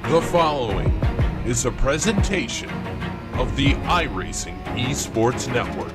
The following is a presentation of the iRacing Esports Network.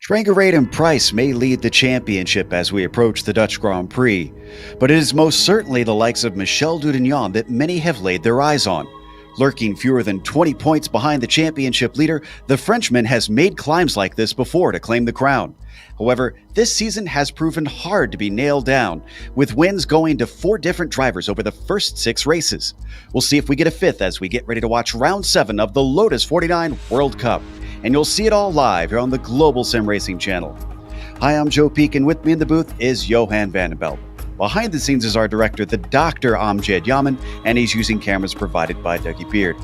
Trangerade and Price may lead the championship as we approach the Dutch Grand Prix, but it is most certainly the likes of Michel Dudignon that many have laid their eyes on. Lurking fewer than 20 points behind the championship leader, the Frenchman has made climbs like this before to claim the crown. However, this season has proven hard to be nailed down, with wins going to 4 different drivers over the first 6 races. We'll see if we get a 5th as we get ready to watch Round 7 of the Lotus 49 World Cup. And you'll see it all live here on the Global SimRacing channel. Hi, I'm Joe Peak, and with me in the booth is Johan Vandenbelt. Behind the scenes is our director, the Dr. Amjad Yaman, and he's using cameras provided by Dougie Beard.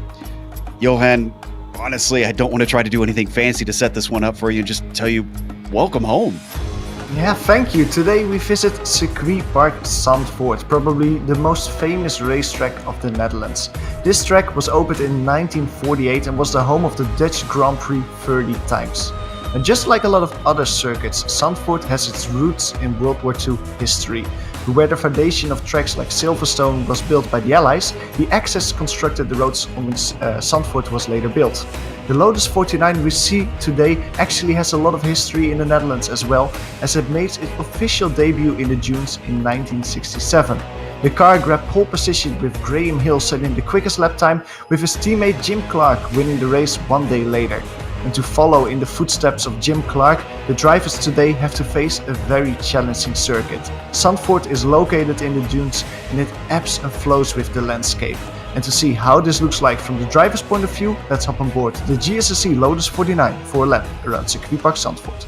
Johan, honestly, I don't want to try to do anything fancy to set this one up for you and just tell you, welcome home. Yeah, thank you. Today we visit Circuit Park Zandvoort, probably the most famous racetrack of the Netherlands. This track was opened in 1948 and was the home of the Dutch Grand Prix 30 times. And just like a lot of other circuits, Zandvoort has its roots in World War II history. Where the foundation of tracks like Silverstone was built by the Allies, the Axis constructed the roads on which Zandvoort was later built. The Lotus 49 we see today actually has a lot of history in the Netherlands as well, as it made its official debut in the Dunes in 1967. The car grabbed pole position with Graham Hill setting the quickest lap time, with his teammate Jim Clark winning the race one day later. And to follow in the footsteps of Jim Clark, the drivers today have to face a very challenging circuit. Zandvoort is located in the dunes and it ebbs and flows with the landscape. And to see how this looks like from the driver's point of view, let's hop on board the GSRC LOTUS 49 for a lap around Circuit Park Zandvoort.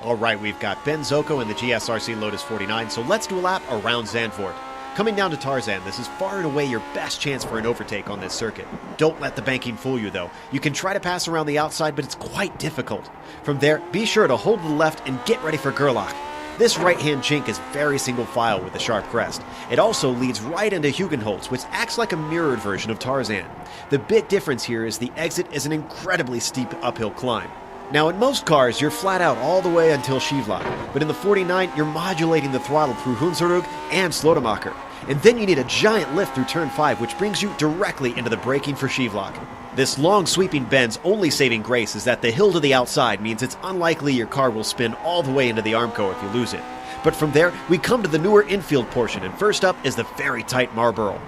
All right, we've got Ben Zocco in the GSRC LOTUS 49, so let's do a lap around Zandvoort. Coming down to Tarzan, this is far and away your best chance for an overtake on this circuit. Don't let the banking fool you though. You can try to pass around the outside, but it's quite difficult. From there, be sure to hold to the left and get ready for Gerlach. This right-hand chink is very single file with a sharp crest. It also leads right into Hugenholtz, which acts like a mirrored version of Tarzan. The big difference here is the exit is an incredibly steep uphill climb. Now, in most cars, you're flat out all the way until Schivlach, but in the 49, you're modulating the throttle through Hunsrück and Slotemacher. And then you need a giant lift through turn 5, which brings you directly into the braking for Schivlach. This long sweeping bend's only saving grace is that the hill to the outside means it's unlikely your car will spin all the way into the Armco if you lose it. But from there, we come to the newer infield portion, and first up is the very tight Marlborough.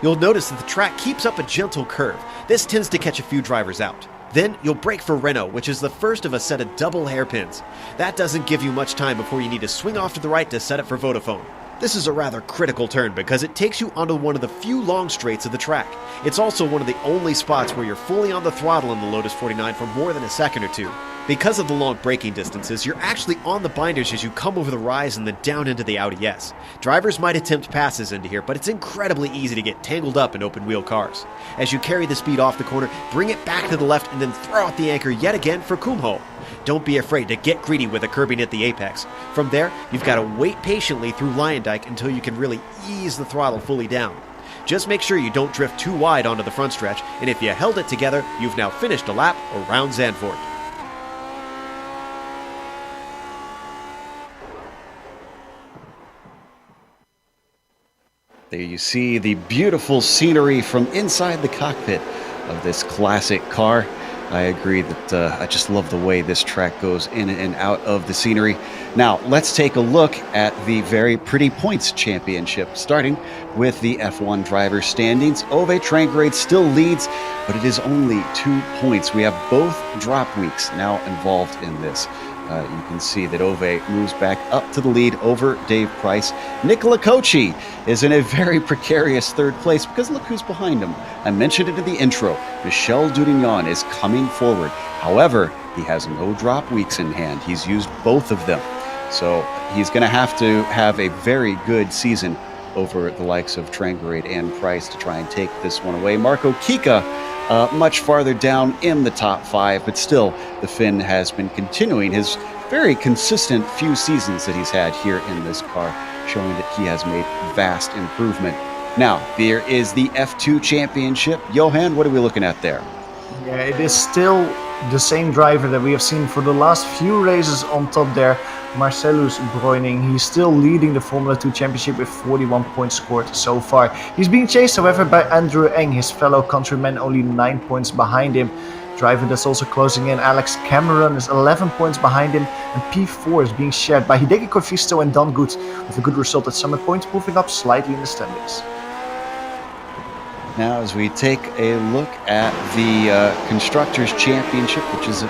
You'll notice that the track keeps up a gentle curve. This tends to catch a few drivers out. Then you'll brake for Renault, which is the first of a set of double hairpins. That doesn't give you much time before you need to swing off to the right to set up for Vodafone. This is a rather critical turn because it takes you onto one of the few long straights of the track. It's also one of the only spots where you're fully on the throttle in the Lotus 49 for more than a second or two. Because of the long braking distances, you're actually on the binders as you come over the rise and then down into the Audi S. Drivers might attempt passes into here, but it's incredibly easy to get tangled up in open-wheel cars. As you carry the speed off the corner, bring it back to the left and then throw out the anchor yet again for Kumho. Don't be afraid to get greedy with a curbing at the apex. From there, you've got to wait patiently through Lyondike until you can really ease the throttle fully down. Just make sure you don't drift too wide onto the front stretch, and if you held it together, you've now finished a lap around Zandvoort. There you see the beautiful scenery from inside the cockpit of this classic car. I agree that I just love the way this track goes in and out of the scenery. Now, let's take a look at the very pretty points championship, starting with the F1 driver standings. Ove Trangerade still leads, but it is only 2 points. We have both drop weeks now involved in this. You can see that Ove moves back up to the lead over Dave Price. Nicola Cocci is in a very precarious 3rd place because look who's behind him. I mentioned it in the intro. Michel Dudignon is coming forward. However, he has no drop weeks in hand. He's used both of them. So he's going to have a very good season over the likes of Trangarade and Price to try and take this one away. Marco Kika much farther down in the top 5, but still the Finn has been continuing his very consistent few seasons that he's had here in this car, showing that he has made vast improvement. Now, there is the F2 Championship. Johan, what are we looking at there? Yeah, it is still the same driver that we have seen for the last few races on top there, Marcellus Breuning. He's still leading the Formula 2 Championship with 41 points scored so far. He's being chased, however, by Andrew Eng, his fellow countryman, only 9 points behind him. Driver that's also closing in, Alex Cameron, is 11 points behind him, and P4 is being shared by Hideki Corfisto and Don Good, with a good result at Summit Point, moving up slightly in the standings. Now, as we take a look at the Constructors' Championship, which is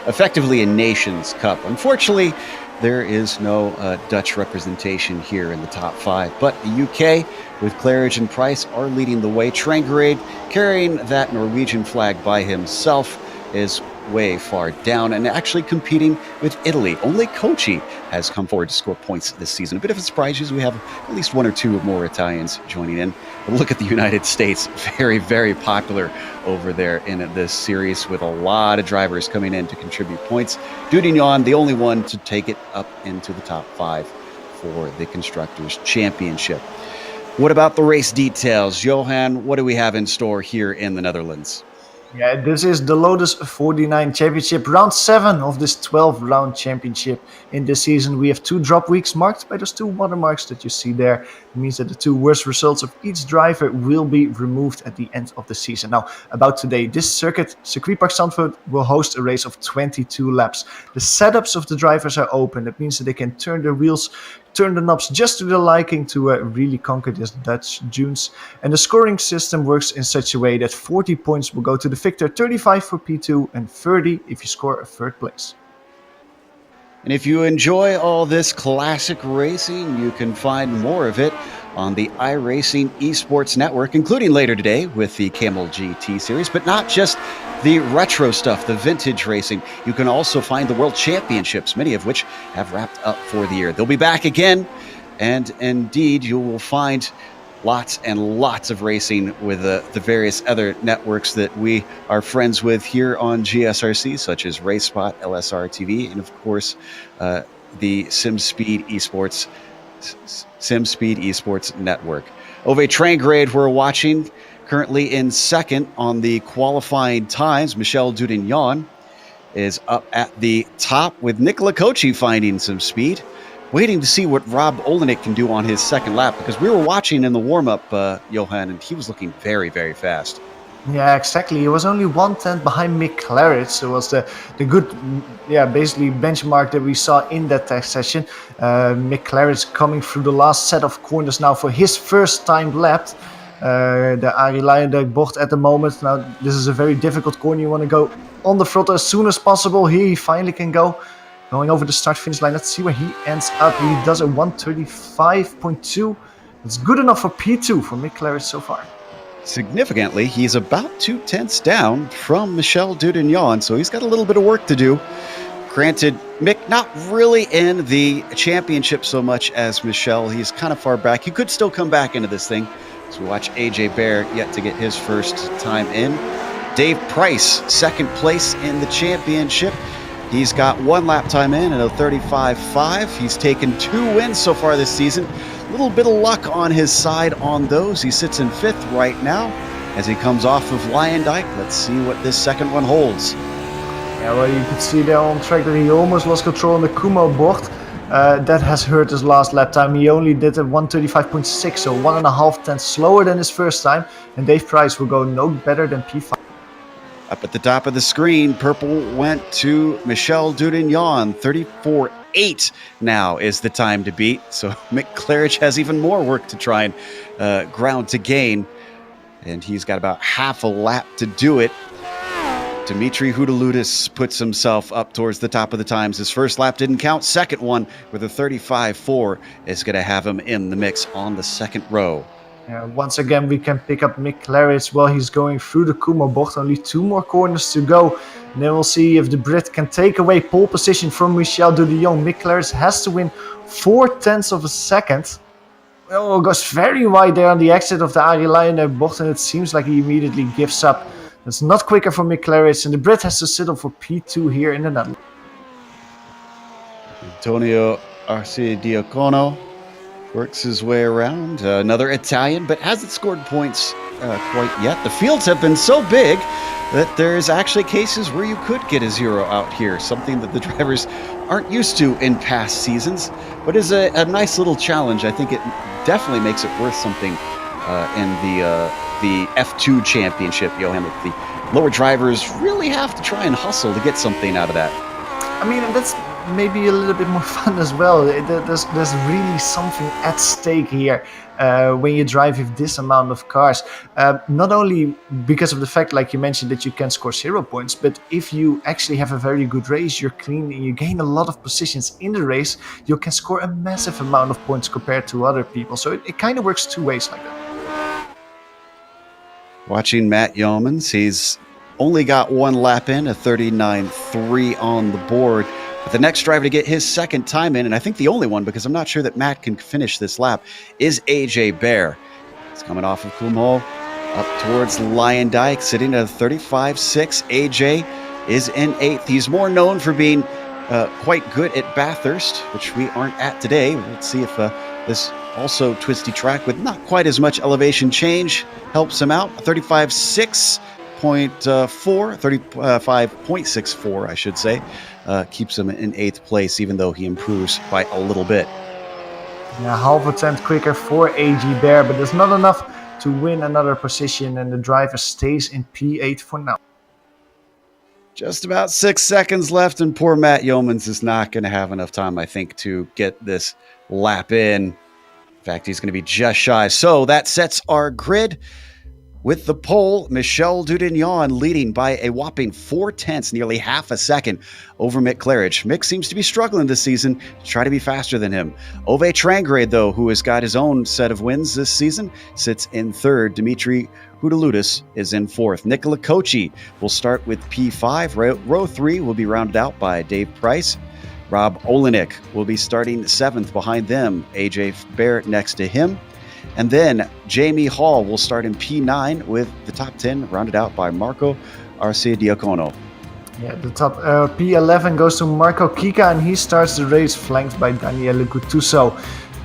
effectively a Nations Cup. Unfortunately, there is no Dutch representation here in the top 5, but the UK, with Claridge and Price, are leading the way. Trangarade, carrying that Norwegian flag by himself, is way far down and actually competing with Italy. Only Kochi has come forward to score points this season. A bit of a surprise, as we have at least 1 or 2 more Italians joining in. But look at the United States, very, very popular over there in this series, with a lot of drivers coming in to contribute points. Dudignan, the only one to take it up into the top 5 for the Constructors' Championship. What about the race details? Johan, what do we have in store here in the Netherlands? Yeah, this is the Lotus 49 Championship, round 7 of this 12-round championship. In this season, we have 2 drop weeks marked by those 2 watermarks that you see there. It means that the 2 worst results of each driver will be removed at the end of the season. Now, about today, this circuit, Circuit Park Zandvoort, will host a race of 22 laps. The setups of the drivers are open. That means that they can turn their wheels, turn the knobs just to their liking to really conquer this Dutch dunes. And the scoring system works in such a way that 40 points will go to the victor, 35 for P2, and 30 if you score a 3rd place. And if you enjoy all this classic racing, you can find more of it on the iRacing Esports Network, including later today with the Camel GT series, but not just the retro stuff, the vintage racing. You can also find the World Championships, many of which have wrapped up for the year. They'll be back again, and indeed you will find lots and lots of racing with the various other networks that we are friends with here on GSRC, such as RaceSpot, LSR TV, and of course the SimSpeed Esports Network. Ove Trangarade, we're watching, currently in second on the qualifying times. Michel Dudignan is up at the top, with Nicola Kochi finding some speed. Waiting to see what Rob Olenek can do on his second lap, because we were watching in the warm-up, Johan, and he was looking very, very fast. Yeah, exactly. He was only 1/10 behind Mick Claridge. So it was the good, basically benchmark that we saw in that test session. Mick Claridge coming through the last set of corners now for his first time lap. The Arie Luijendijk bocht at the moment. Now, this is a very difficult corner. You want to go on the throttle as soon as possible. Here he finally can go. Going over the start-finish line. Let's see where he ends up. He does a 1:35.2. It's good enough for P2 for Mick Claridge so far. Significantly, he's about 2/10 down from Michel Dudignan, so he's got a little bit of work to do. Granted, Mick not really in the championship so much as Michel. He's kind of far back. He could still come back into this thing. So we watch AJ Bear yet to get his first time in. Dave Price, second place in the championship. He's got 1 lap time in and a 35.5. He's taken 2 wins so far this season. A little bit of luck on his side on those. He sits in 5th right now as he comes off of Luijendijk. Let's see what this second one holds. Yeah, well, you could see there on track that he almost lost control on the Kumo bocht. That has hurt his last lap time. He only did a 1:35.6, so 1.5 slower than his first time. And Dave Price will go no better than P5. Up at the top of the screen, purple went to Michel Dudignan. 34.8 now is the time to beat. So Mick Claridge has even more work to try and ground to gain. And he's got about half a lap to do it. Dimitri Houdeludis puts himself up towards the top of the times. His first lap didn't count. Second one with a 35.4 is going to have him in the mix on the second row. Once again, we can pick up Mick Claridge while he's going through the Kumo bocht. Only 2 more corners to go. And then we'll see if the Brit can take away pole position from Michel Dudignan. Mick Claridge has to win 0.4 of a second. Oh, goes very wide there on the exit of the Arie Luijendijk bocht, and it seems like he immediately gives up. That's not quicker for McLaren, and the Brit has to settle for P2 here in the Netherlands. Antonio Arcidiacono works his way around. Another Italian, but hasn't scored points quite yet. The fields have been so big that there's actually cases where you could get a 0 out here, something that the drivers aren't used to in past seasons, but is a nice little challenge. I think it definitely makes it worth something in the F2 championship, Johan. The lower drivers really have to try and hustle to get something out of that. I mean, that's maybe a little bit more fun as well. There's really something at stake here when you drive with this amount of cars. Not only because of the fact, like you mentioned, that you can score 0 points, but if you actually have a very good race, you're clean and you gain a lot of positions in the race, you can score a massive amount of points compared to other people. So it kind of works two ways like that. Watching Matt Yeomans, he's only got one lap in, a 39.3 on the board. But the next driver to get his second time in, and I think the only one, because I'm not sure that Matt can finish this lap, is AJ Bear. He's coming off of Kumho up towards Luijendijk, sitting at a 35.6. AJ is in 8th. He's more known for being quite good at Bathurst, which we aren't at today. Let's see if this also twisty track with not quite as much elevation change helps him out. 35.64, I should say, keeps him in 8th place, even though he improves by a little bit. Yeah, half a tenth quicker for AJ Bear, but there's not enough to win another position, and the driver stays in P8 for now. Just about 6 seconds left, and poor Matt Yeomans is not going to have enough time, I think, to get this lap in. In fact, he's going to be just shy. So that sets our grid. With the pole, Michel Dudignon leading by a whopping 4/10, nearly half a second over Mick Claridge. Mick seems to be struggling this season to try to be faster than him. Ove Trangrade, though, who has got his own set of wins this season, sits in 3rd. Dimitri Houdaloutis is in 4th. Nicola Kochi will start with P5. Row 3 will be rounded out by Dave Price. Rob Olenek will be starting 7th behind them. AJ Bear next to him. And then Jamie Hall will start in P9 with the top 10 rounded out by Marco Arcidiacono. Yeah, the top P11 goes to Marco Kika, and he starts the race flanked by Daniele Guttuso.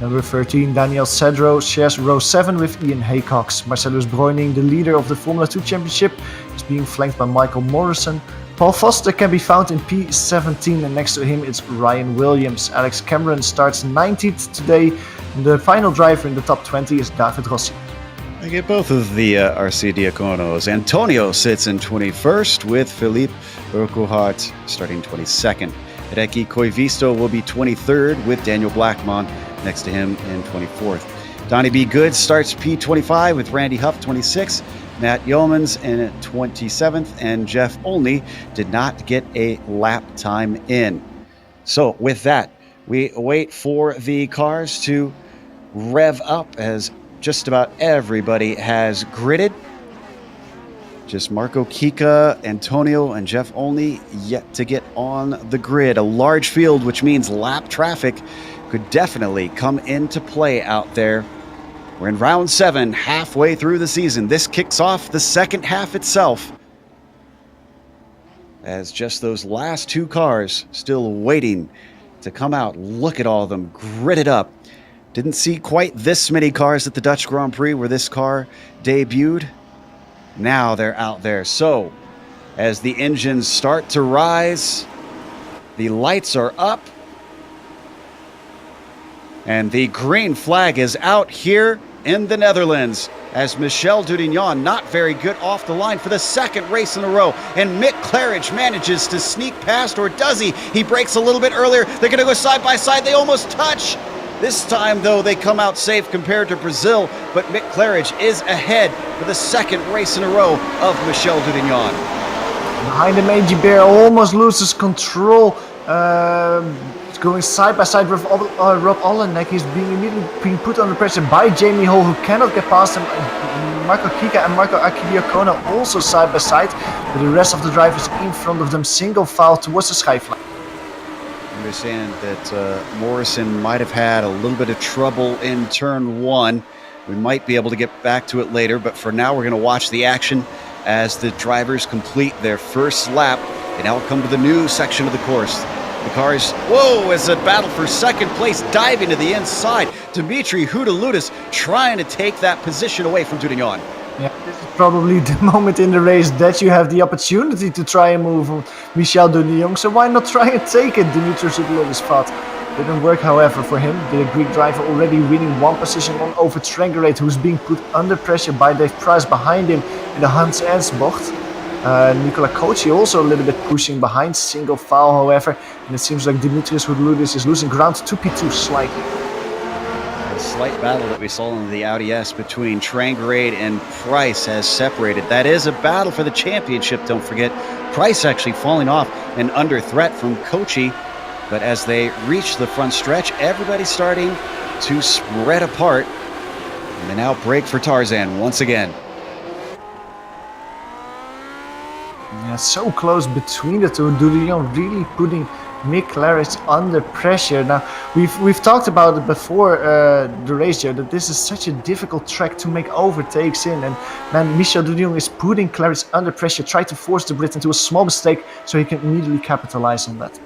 Number 13, Daniel Cedro, shares row 7 with Ian Haycox. Marcellus Breuning, the leader of the Formula 2 Championship, is being flanked by Michael Morrison. Paul Foster can be found in P17, and next to him it's Ryan Williams. Alex Cameron starts 19th today. The final driver in the top 20 is David Rossi. I get both of the Arcidiaconos. Antonio sits in 21st with Philippe Urquhart starting 22nd. Reki Koivisto will be 23rd with Daniel Blackmon next to him in 24th. Donnie B. Good starts P25 with Randy Huff 26th. Matt Yeomans in 27th, and Jeff Olney did not get a lap time in. So with that, we wait for the cars to rev up as just about everybody has gridded. Just Marco Kika, Antonio, and Jeff Olney yet to get on the grid. A large field, which means lap traffic could definitely come into play out there. We're in round 7, halfway through the season. This kicks off the second half itself, as just those last 2 cars still waiting to come out. Look at all of them gridded up. Didn't see quite this many cars at the Dutch Grand Prix where this car debuted. Now they're out there. So as the engines start to rise, the lights are up, and the green flag is out here in the Netherlands as Michel Dudignon, not very good off the line for the second race in a row. And Mick Claridge manages to sneak past, or does he? He breaks a little bit earlier. They're going to go side by side. They almost touch. This time, though, they come out safe compared to Brazil, but Mick Claridge is ahead for the second race in a row of Michel Dudignon. Behind him, AJ Bear almost loses control. Going side by side with Rob Olenek. He's immediately being put under pressure by Jamie Hall, who cannot get past him. Marco Kika and Marco Arcidiacono also side by side, but the rest of the drivers in front of them single file towards the sky flag. understand that Morrison might have had a little bit of trouble in turn 1. We might be able to get back to it later, but for now we're going to watch the action as the drivers complete their first lap and now come to the new section of the course. The cars, whoa, as a battle for second place, diving to the inside. Dimitri Houda-Lotus trying to take that position away from Dudignon. Yeah, this is probably the moment in the race that you have the opportunity to try and move on Michel Dudignon, so why not try and take it? Dimitri Houda-Lotus thought. Didn't work, however, for him. The Greek driver already winning one position on over Trangerate, who's being put under pressure by Dave Price behind him in the Hans Ernst bocht. Nicola Kochi also a little bit pushing behind, single foul, however, and it seems like Dimitris Houda-Lotus is losing ground to P2 slightly. The slight battle that we saw in the Audi S between Trangerade and Price has separated. That is a battle for the championship, don't forget. Price actually falling off and under threat from Kochi, but as they reach the front stretch, everybody's starting to spread apart, and they now break for Tarzan once again. Yeah, so close between the two. Dudignon really putting Mick Claridge under pressure. Now, we've talked about it before the race, Joe, that this is such a difficult track to make overtakes in. And man, Michel Dudignon is putting Claridge under pressure, try to force the Brit into a small mistake so he can immediately capitalize on that.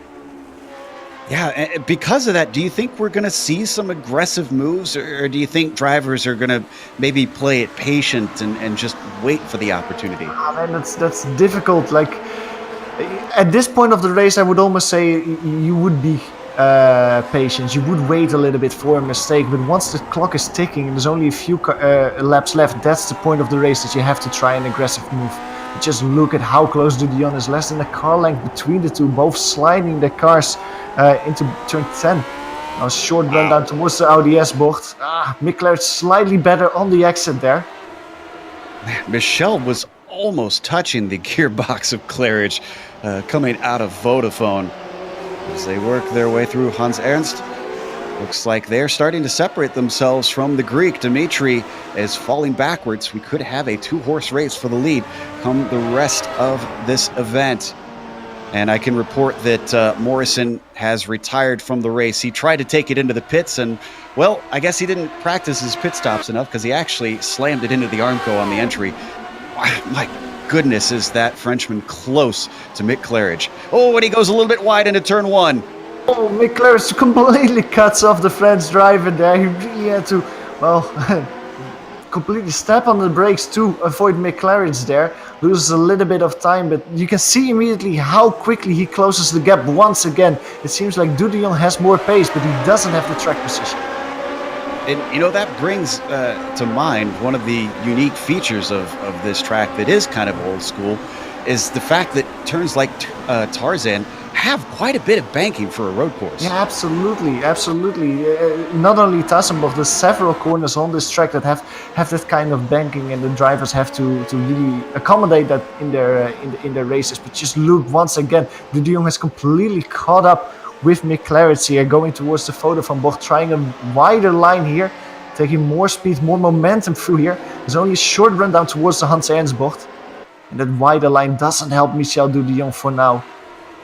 Yeah, and because of that, do you think we're going to see some aggressive moves, or do you think drivers are going to maybe play it patient and just wait for the opportunity? Man, that's difficult. Like, at this point of the race, I would almost say you would be patient. You would wait a little bit for a mistake, but once the clock is ticking and there's only a few laps left, that's the point of the race that you have to try an aggressive move. Just look at how close Dudignon is, less than a car length between the two, both sliding their cars into turn 10. Now a short run down towards the Audi S bocht. Mick Claridge slightly better on the exit there. Michel was almost touching the gearbox of Claridge coming out of Vodafone. As they work their way through Hans Ernst, looks like they're starting to separate themselves from the Greek. Dimitri is falling backwards. We could have a 2-horse race for the lead come the rest of this event. And I can report that Morrison has retired from the race. He tried to take it into the pits, and, well, I guess he didn't practice his pit stops enough because he actually slammed it into the Armco on the entry. My goodness, is that Frenchman close to Mick Claridge. Oh, and he goes a little bit wide into turn 1. Oh, Mick Claridge completely cuts off the French driver there. He really had to, well, completely step on the brakes to avoid Mick Claridge there. Loses a little bit of time, but you can see immediately how quickly he closes the gap once again. It seems like Dudignon has more pace, but he doesn't have the track position. And, you know, that brings to mind one of the unique features of this track that is kind of old school, is the fact that turns like Tarzan have quite a bit of banking for a road course. Yeah, absolutely, absolutely. Not only Tassenbocht, there's several corners on this track that have that kind of banking, and the drivers have to really accommodate that in their races. But just look once again, Dudignon has completely caught up with Mick Claridge here, going towards the Vodafone bocht, trying a wider line here, taking more speed, more momentum through here. There's only a short run down towards the Hans Ernst bocht, and that wider line doesn't help Michel Dudignon for now.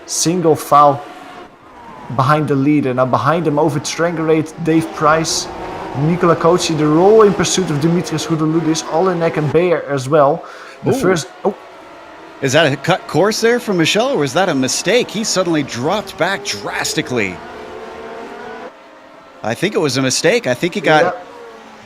Single foul behind the leader. Now behind him over Trangerate, Dave Price, Nicola Kochi, they're all in pursuit of Dimitris Houda-Lotus, Olenek and Bayer as well. Is that a cut course there from Michel, or is that a mistake? He suddenly dropped back drastically. I think it was a mistake. I think he got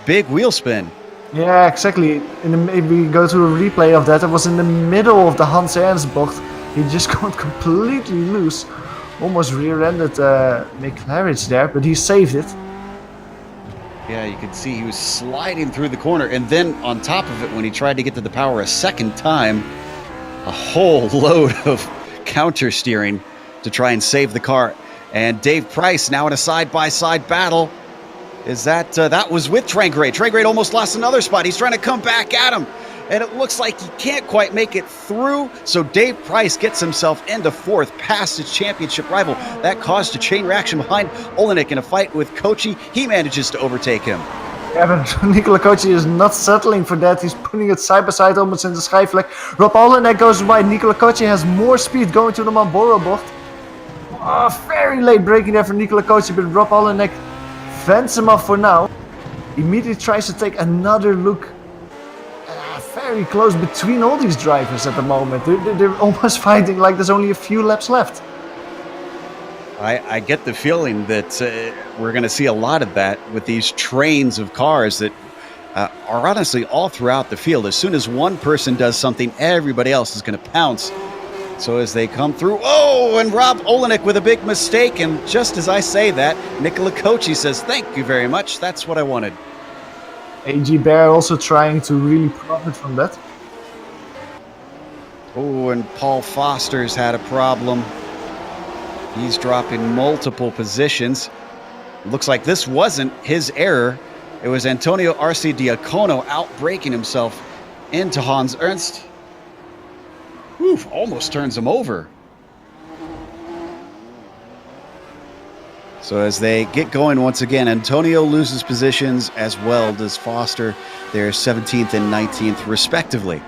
big wheel spin. Yeah, exactly. Maybe go to a replay of that. It was in the middle of the Hans Ernst bocht. He just got completely loose. Almost rear-ended Mick Claridge there, but he saved it. Yeah, you could see he was sliding through the corner, and then on top of it, when he tried to get to the power a second time, a whole load of counter steering to try and save the car. And Dave Price now in a side-by-side battle. Is that was with Trangerate. Trangerate almost lost another spot. He's trying to come back at him, and it looks like he can't quite make it through. So Dave Price gets himself into fourth, past his championship rival. That caused a chain reaction behind Olenek in a fight with Kochi. He manages to overtake him. Yeah, but Nicola Kochi is not settling for that. He's putting it side by side almost in the schijfvlek. Rob Olenek goes wide. Nicola Kochi has more speed going to the Marlboro bocht. Oh, very late braking there for Nicola Kochi, but Rob Olenek fends him off for now. Immediately tries to take another look. Very close between all these drivers at the moment. They're almost fighting like there's only a few laps left. I get the feeling that we're going to see a lot of that with these trains of cars that are honestly all throughout the field. As soon as one person does something, everybody else is going to pounce. So as they come through, and Rob Olenek with a big mistake. And just as I say that, Nicola Kochi says, "Thank you very much. That's what I wanted." A.G. Bear also trying to really profit from that. Oh, and Paul Foster's had a problem. He's dropping multiple positions. Looks like this wasn't his error. It was Antonio Arce Diacono outbraking himself into Hans Ernst. Oof, almost turns him over. So as they get going once again, Antonio loses positions as well does Foster. They're 17th and 19th respectively.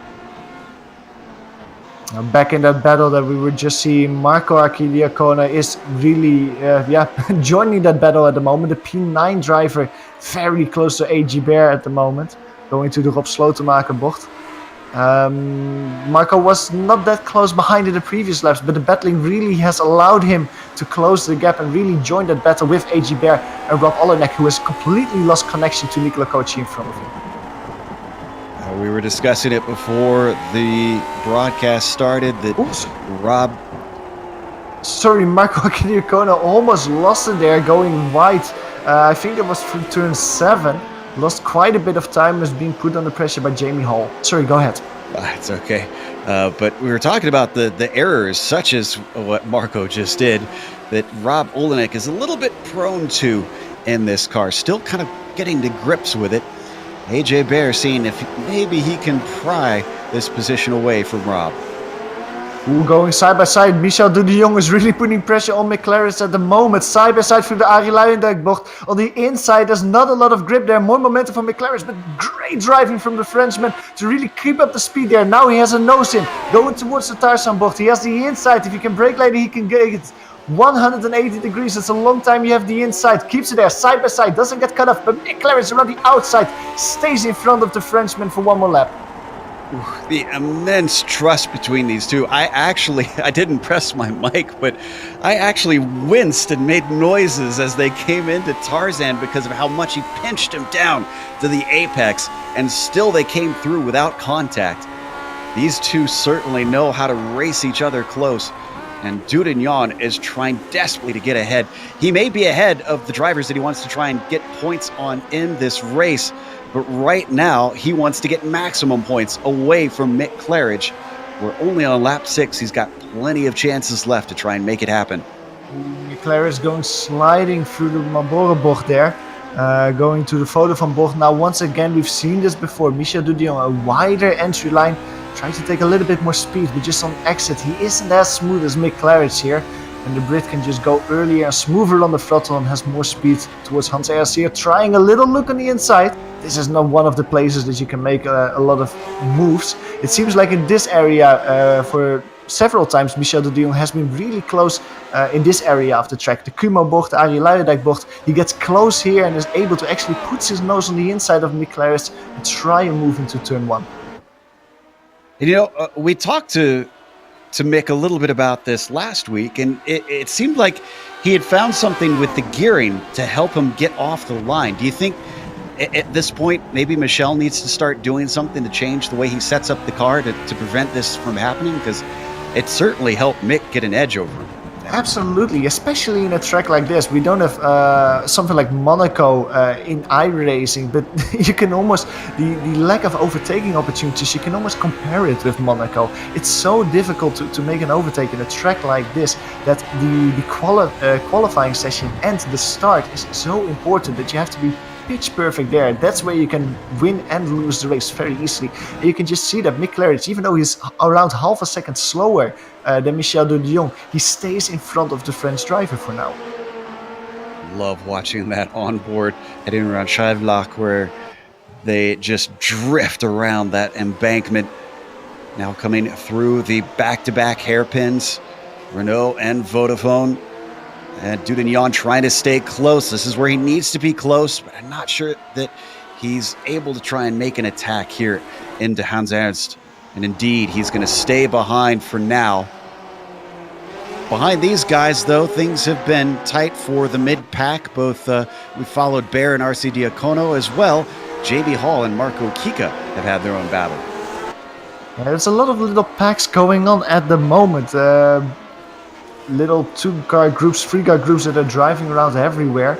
Back in that battle that we were just seeing, Marco Archidiakona is really joining that battle at the moment. The P9 driver very close to A.G. Bear at the moment, going to the Rob Slotenmaker bocht. Marco was not that close behind in the previous laps, but the battling really has allowed him to close the gap and really join that battle with A.G. Bear and Rob Olenek, who has completely lost connection to Nicola Kochi in front of him. We were discussing it before the broadcast started that Marco Archidiakona almost lost it there going wide. I think it was through turn 7. Lost quite a bit of time, was being put under pressure by Jamie Hall. Sorry, go ahead. It's okay. But we were talking about the errors, such as what Marco just did, that Rob Olenek is a little bit prone to in this car. Still kind of getting to grips with it. AJ Bear seeing if maybe he can pry this position away from Rob. Going side by side, Michel de Jong is really putting pressure on McLaren at the moment. Side by side through the Arie Luijendijk bocht. On the inside, there's not a lot of grip there. More momentum for McLaren, but great driving from the Frenchman to really keep up the speed there. Now he has a nose in, going towards the Tarzan bocht. He has the inside. If he can brake later, he can get it 180 degrees. It's a long time you have the inside. Keeps it there, side by side. Doesn't get cut off, but McLaren's around the outside. Stays in front of the Frenchman for one more lap. The immense trust between these two. I didn't press my mic, but I actually winced and made noises as they came into Tarzan because of how much he pinched him down to the apex, and still they came through without contact. These two certainly know how to race each other close, and Dudignon is trying desperately to get ahead. He may be ahead of the drivers that he wants to try and get points on in this race, but right now, he wants to get maximum points away from Mick Claridge. We're only on lap 6. He's got plenty of chances left to try and make it happen. Claridge going sliding through the Marlboro bocht there. Going to the Vodafone bocht. Now, once again, we've seen this before. Michel Dudillon, a wider entry line. Trying to take a little bit more speed, but just on exit, he isn't as smooth as Mick Claridge here. And the Brit can just go earlier and smoother on the throttle and has more speed towards Hans Erst here. Trying a little look on the inside. This is not one of the places that you can make a lot of moves. It seems like in this area, for several times, Michel de Dion has been really close in this area of the track. The Kumo bocht, the Arie Luijendijk bocht. He gets close here and is able to actually put his nose on the inside of Mick Claridge and try and move into turn 1. And we talked to Mick a little bit about this last week, and it seemed like he had found something with the gearing to help him get off the line. Do you think at this point maybe Michel needs to start doing something to change the way he sets up the car to prevent this from happening? Because it certainly helped Mick get an edge over him. Absolutely, especially in a track like this. We don't have something like Monaco in iRacing, but you can almost, the lack of overtaking opportunities, you can almost compare it with Monaco. It's so difficult to make an overtake in a track like this that the qualifying session and the start is so important that you have to be pitch perfect there. That's where you can win and lose the race very easily. And you can just see that Mick Claridge, even though he's around half a second slower than Michel de Dion, he stays in front of the French driver for now. Love watching that onboard heading around Scheivlach where they just drift around that embankment. Now coming through the back-to-back hairpins, Renault and Vodafone. And Dudignon trying to stay close. This is where he needs to be close, but I'm not sure that he's able to try and make an attack here into Hans Ernst. And indeed, he's going to stay behind for now. Behind these guys, though, things have been tight for the mid-pack. Both we followed Bear and RC Diacono as well. JB Hall and Marco Kika have had their own battle. Yeah, there's a lot of little packs going on at the moment. Little 2-car groups, 3-car groups that are driving around everywhere.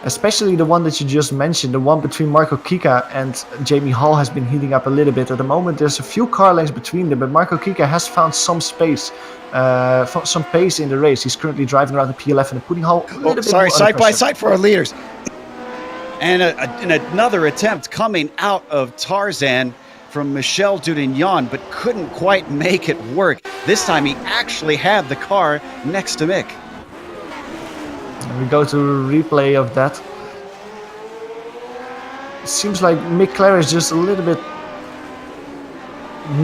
Especially the one that you just mentioned, the one between Marco Kika and Jamie Hall has been heating up a little bit. At the moment, there's a few car lengths between them, but Marco Kika has found some space, some pace in the race. He's currently driving around the P11 and putting Hall a little bit more side under by pressure. side for our leaders. And another attempt coming out of Tarzan from Michel Dudignon, but couldn't quite make it work. This time he actually had the car next to Mick. And we go to a replay of that. It seems like Mick Clare is just a little bit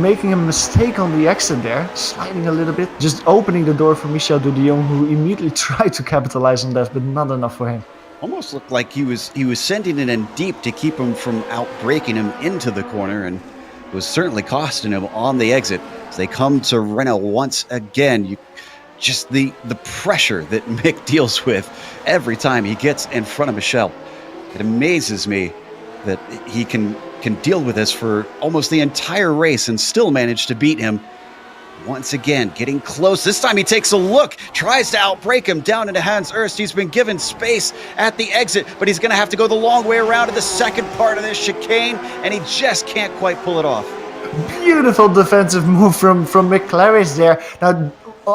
making a mistake on the exit there, sliding a little bit, just opening the door for Michel Dudignon, who immediately tried to capitalize on that, but not enough for him. Almost looked like he was sending it in deep to keep him from out-braking him into the corner, and was certainly costing him on the exit. As they come to Renault once again, just the pressure that Mick deals with every time he gets in front of Michel. It amazes me that he can deal with this for almost the entire race and still manage to beat him. Once again, getting close. This time he takes a look, tries to outbrake him down into Hans Ernst. He's been given space at the exit, but he's going to have to go the long way around to the second part of this chicane, and he just can't quite pull it off. Beautiful defensive move from Mick Claridge there. Now,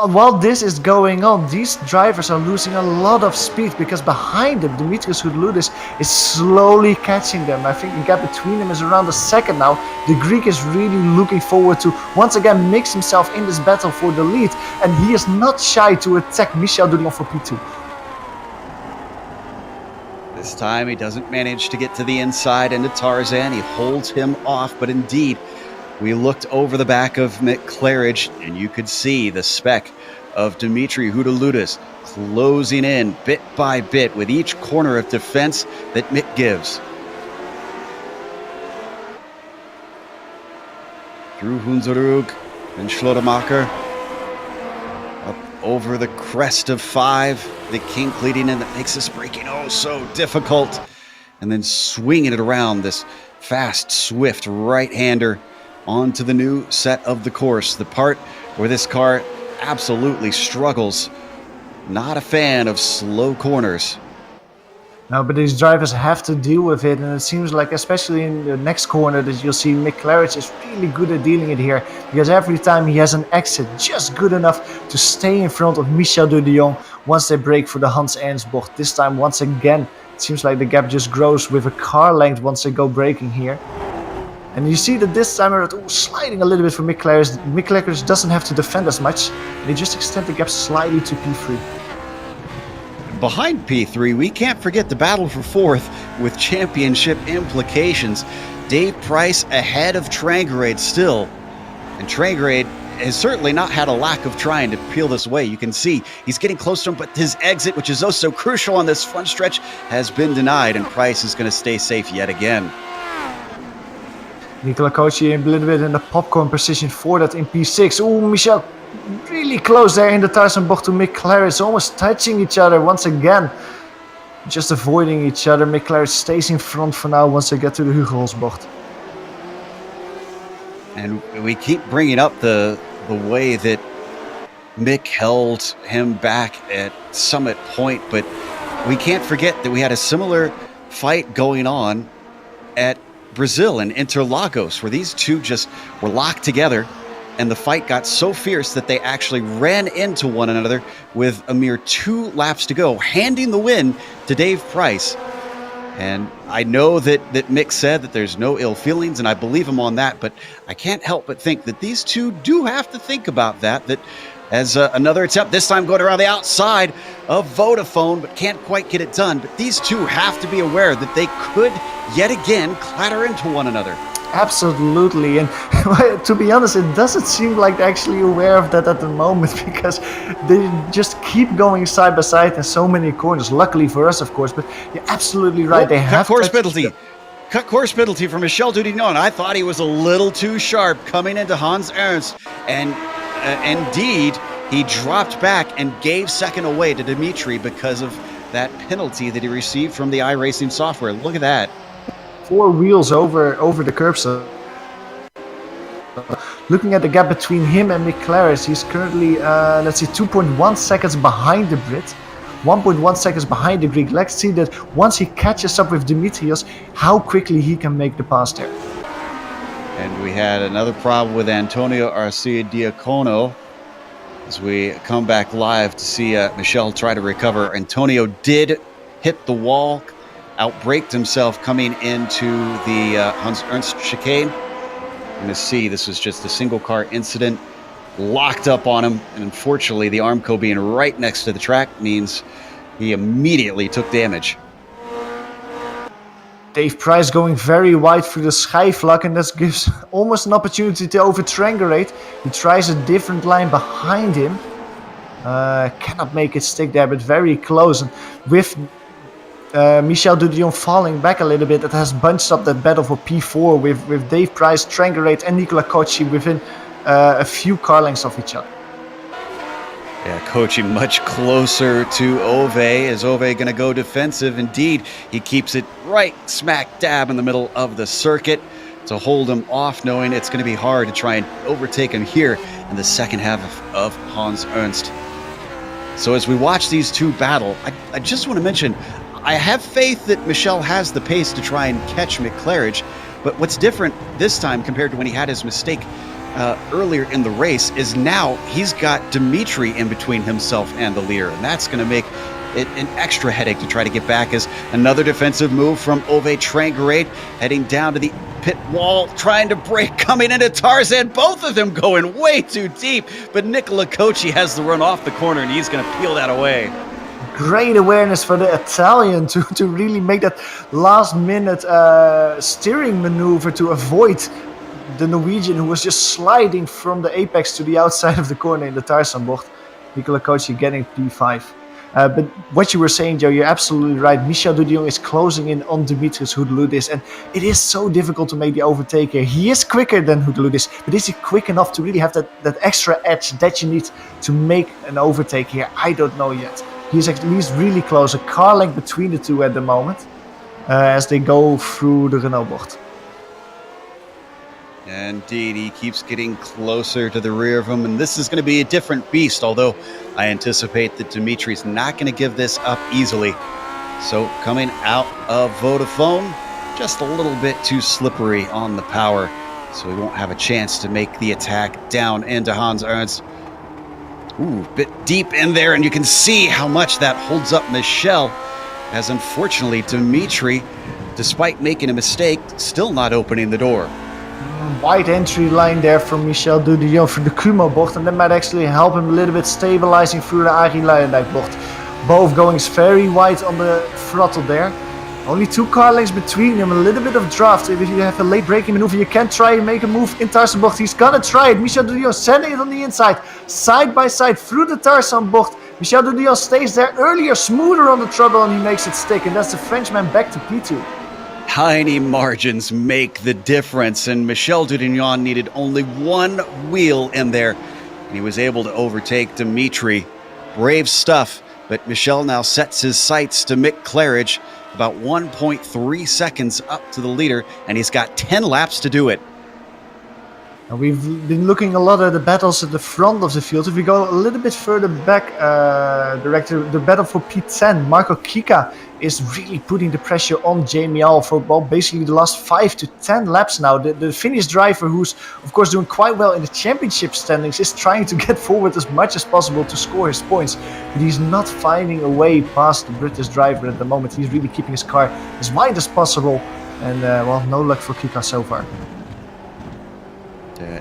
while this is going on, these drivers are losing a lot of speed because behind them, Dimitris Houdloudis is slowly catching them. I think the gap between them is around a second now. The Greek is really looking forward to once again mix himself in this battle for the lead, and he is not shy to attack Michel Dudignon for P2. This time he doesn't manage to get to the inside into Tarzan. He holds him off, but indeed, we looked over the back of Mick Claridge, and you could see the speck of Dimitri Houdloudis closing in bit by bit with each corner of defense that Mick gives. Through Hunzerug and Schlotemacher, up over the crest of 5, the kink leading in that makes this braking oh so difficult, and then swinging it around this fast, swift right-hander onto the new set of the course, the part where this car absolutely struggles. Not a fan of slow corners. No, but these drivers have to deal with it, and it seems like, especially in the next corner, that you'll see Mick Claridge is really good at dealing it here, because every time he has an exit just good enough to stay in front of Michel Dudignon once they break for the Hans Ernst bocht. This time, once again, it seems like the gap just grows with a car length once they go braking here. And you see that this time we're sliding a little bit for Mick Claridge. Mick Claridge doesn't have to defend as much. They just extend the gap slightly to P3. Behind P3, we can't forget the battle for 4th with championship implications. Dave Price ahead of Trangarade still. And Trangarade has certainly not had a lack of trying to peel this away. You can see he's getting close to him, but his exit, which is oh so crucial on this front stretch, has been denied, and Price is going to stay safe yet again. Nicola Cochi a little bit in the popcorn position for that in P6. Oh, Michel really close there in the Tarzan bocht to Mick Claridge, almost touching each other once again. Just avoiding each other. Mick Claridge stays in front for now once they get to the Hugelholz bocht. And we keep bringing up the way that Mick held him back at Summit Point, but we can't forget that we had a similar fight going on at Brazil and Interlagos, where these two just were locked together, and the fight got so fierce that they actually ran into one another with a mere 2 laps to go, handing the win to Dave Price. And I know that Mick said that there's no ill feelings, and I believe him on that, but I can't help but think that these two do have to think about that as another attempt, this time going around the outside of Vodafone, but can't quite get it done. But these two have to be aware that they could yet again clatter into one another. Absolutely, and To be honest, it doesn't seem like they're actually aware of that at the moment, because they just keep going side by side in so many corners. Luckily for us, of course, but you're absolutely right. They have course penalty. Cut course penalty for Michel Dudignon. I thought he was a little too sharp coming into Hans Ernst, and indeed, he dropped back and gave second away to Dimitri because of that penalty that he received from the iRacing software. Look at that. 4 wheels over the curb. So looking at the gap between him and McLaren, he's currently, 2.1 seconds behind the Brit. 1.1 seconds behind the Greek. Let's see that once he catches up with Dimitrios, how quickly he can make the pass there. And we had another problem with Antonio Arcia Diacono as we come back live to see Michel try to recover. Antonio did hit the wall, outbraked himself coming into the Hans Ernst chicane. You're going to see this was just a single car incident, locked up on him, and unfortunately the Armco being right next to the track means he immediately took damage. Dave Price going very wide through the Schijfvlak, and that gives almost an opportunity to over-triangulate. He tries a different line behind him. Cannot make it stick there, but very close. And with Michel Dudillon falling back a little bit, it has bunched up that battle for P4 with Dave Price, Triangulate and Nicola Cocci within a few car lengths of each other. Yeah, Cocci much closer to Ove. Is Ove going to go defensive? Indeed, he keeps it right smack dab in the middle of the circuit to hold him off, knowing it's going to be hard to try and overtake him here in the second half of Hans Ernst. So as we watch these two battle, I just want to mention, I have faith that Michel has the pace to try and catch McClarridge, but what's different this time compared to when he had his mistake earlier in the race is now he's got Dimitri in between himself and the leader, and that's going to make it an extra headache to try to get back. As another defensive move from Ove Trangarate, heading down to the pit wall, trying to break, coming into Tarzan, both of them going way too deep, but Nicola Cocci has the run off the corner, and he's going to peel that away. Great awareness for the Italian to really make that last minute steering maneuver to avoid the Norwegian, who was just sliding from the apex to the outside of the corner in the Tarzanbocht. Nicola Cocci getting P5. But what you were saying, Joe, you're absolutely right. Michel Dudillon is closing in on Dimitris Houdeludis, and it is so difficult to make the overtake here. He is quicker than Houdeludis, but is he quick enough to really have that extra edge that you need to make an overtake here? I don't know yet. He's really close, a car length between the two at the moment, as they go through the Renault bocht. Indeed, he keeps getting closer to the rear of him, and this is going to be a different beast, although I anticipate that Dimitri's not going to give this up easily. So coming out of Vodafone, just a little bit too slippery on the power, so he won't have a chance to make the attack down into Hans Ernst. Ooh, bit deep in there, and you can see how much that holds up Michel, as unfortunately Dimitri, despite making a mistake, still not opening the door. Wide entry line there from Michel Dudillon for the Kumo bocht, and that might actually help him a little bit stabilizing through the Arie Luijendijk bocht. Both going very wide on the throttle there. Only 2 car lengths between them, a little bit of draft. If you have a late braking maneuver, you can try and make a move in Tarzanbocht. He's gonna try it. Michel Dudillon sending it on the inside, side by side through the Tarzanbocht. Michel Dudillon stays there earlier, smoother on the throttle, and he makes it stick. And that's the Frenchman back to P2. Tiny margins make the difference, and Michel Dudignon needed only 1 wheel in there, and he was able to overtake Dimitri. Brave stuff, but Michel now sets his sights to Mick Claridge, about 1.3 seconds up to the leader, and he's got 10 laps to do it. And we've been looking a lot at the battles at the front of the field. If we go a little bit further back, the battle for P10, Marco Kika is really putting the pressure on Jamie Al for basically the last 5 to 10 laps now. The Finnish driver, who's of course doing quite well in the championship standings, is trying to get forward as much as possible to score his points, but he's not finding a way past the British driver at the moment. He's really keeping his car as wide as possible, and no luck for Kika so far.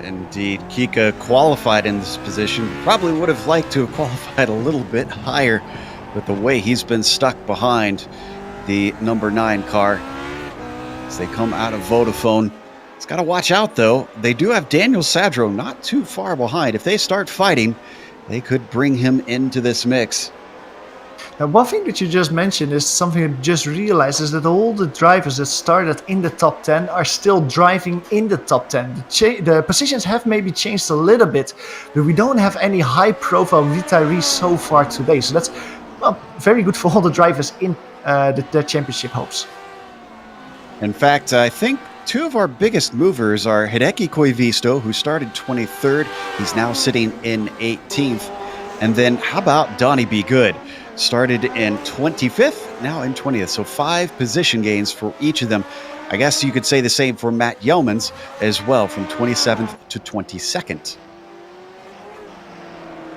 Indeed, Kika qualified in this position. Probably would have liked to have qualified a little bit higher, but the way he's been stuck behind the number 9 car as they come out of Vodafone, He's got to watch out, though. They do have Daniel Sadro not too far behind. If they start fighting, they could bring him into this mix. Now, one thing that you just mentioned is something I just realized is that all the drivers that started in the top 10 are still driving in the top 10. The positions have maybe changed a little bit, but we don't have any high-profile retirees so far today. So that's very good for all the drivers in the championship hopes. In fact, I think two of our biggest movers are Hideki Koivisto, who started 23rd. He's now sitting in 18th. And then how about Donnie B. Good? Started in 25th, now in 20th. So 5 position gains for each of them. I guess you could say the same for Matt Yeomans as well, from 27th to 22nd.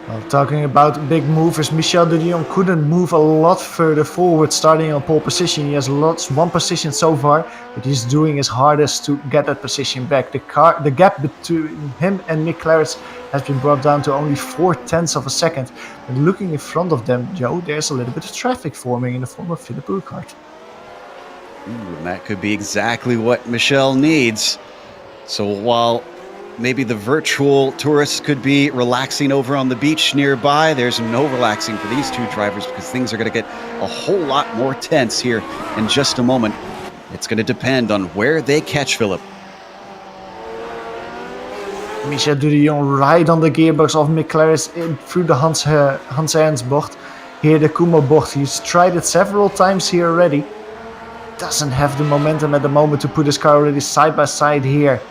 Well, talking about big movers, Michel de Dion couldn't move a lot further forward starting on pole position. He has lost 1 position so far, but he's doing his hardest to get that position back. The gap between him and Mick Claridge has been brought down to only 0.4 of a second. And looking in front of them, Joe, there's a little bit of traffic forming in the form of Philippe Urquhart. And that could be exactly what Michel needs. So while maybe the virtual tourists could be relaxing over on the beach nearby, there's no relaxing for these two drivers because things are going to get a whole lot more tense here in just a moment. It's going to depend on where they catch Philippe. Michel de Dion right on the gearbox of Mick Claridge through the Hans Ernst bocht. Here the Kumo bocht. He's tried it several times here already. Doesn't have the momentum at the moment to put his car already side by side here.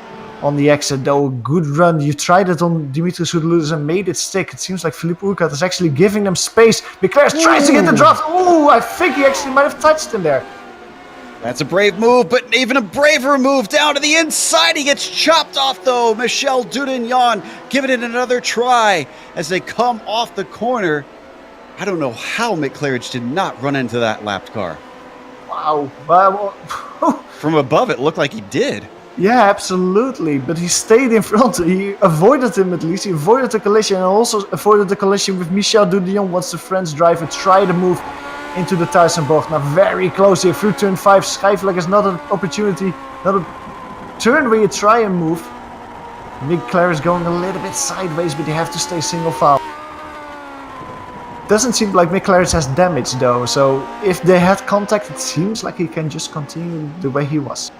On the exit though, good run. You tried it on Dimitris Soudloulis and made it stick. It seems like Philippe Urquhart is actually giving them space. Mick Claridge tries to get the draft. Ooh, I think he actually might have touched him there. That's a brave move, but even a braver move down to the inside. He gets chopped off though. Michel Dudignon giving it another try as they come off the corner. I don't know how Mick Claridge did not run into that lapped car. Wow. From above it looked like he did. Yeah, absolutely. But he stayed in front. He avoided him at least. He avoided the collision and also avoided the collision with Michel Dudillon once the French driver tried to move into the Thijssenbocht. Now very close here through turn 5. Schijfvlak is not an opportunity, not a turn where you try and move. Mick Claridge going a little bit sideways, but you have to stay single file. Doesn't seem like Mick Claridge has damage though, so if they had contact, it seems like he can just continue the way he was.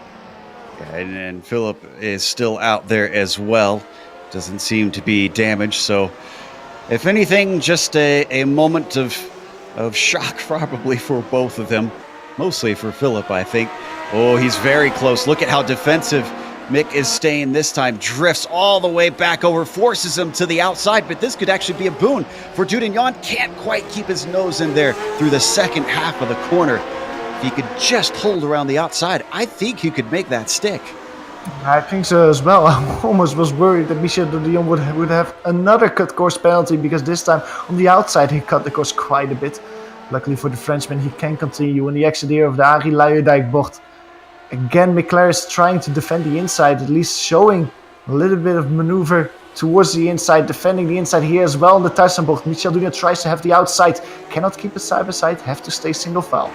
Yeah, and Philippe is still out there as well. Doesn't seem to be damaged, so if anything, just a moment of shock probably for both of them. Mostly for Philippe, I think. Oh, he's very close. Look at how defensive Mick is staying this time. Drifts all the way back over, forces him to the outside, but this could actually be a boon for Dudignon. Can't quite keep his nose in there through the second half of the corner. If he could just hold around the outside, I think he could make that stick. I think so as well. I almost was worried that Michel Dudillon would have another cut course penalty, because this time on the outside he cut the course quite a bit. Luckily for the Frenchman, he can continue in the exit here of the Arie Luijendijk bocht. Again, Mick Claridge trying to defend the inside, at least showing a little bit of maneuver towards the inside, defending the inside here as well in the Thijssenbocht. Michel Dudillon tries to have the outside, cannot keep it side by side, have to stay single file.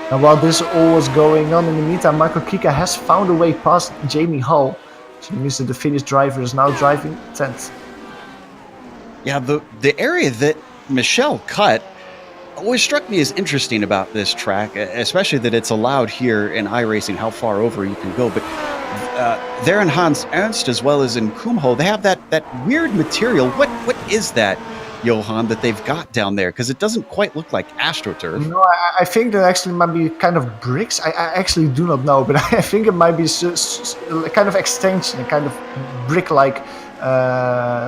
And while this all was going on, in the meantime, Michael Kika has found a way past Jamie Hull. So it means that the Finnish driver is now driving 10th. Yeah, the area that Michel cut always struck me as interesting about this track, especially that it's allowed here in iRacing how far over you can go. But there in Hans Ernst as well as in Kumho, they have that weird material. What is that, Johan, that they've got down there? Because it doesn't quite look like AstroTurf. No, I think that actually might be kind of bricks. I actually do not know, but I think it might be a kind of extension, a kind of brick-like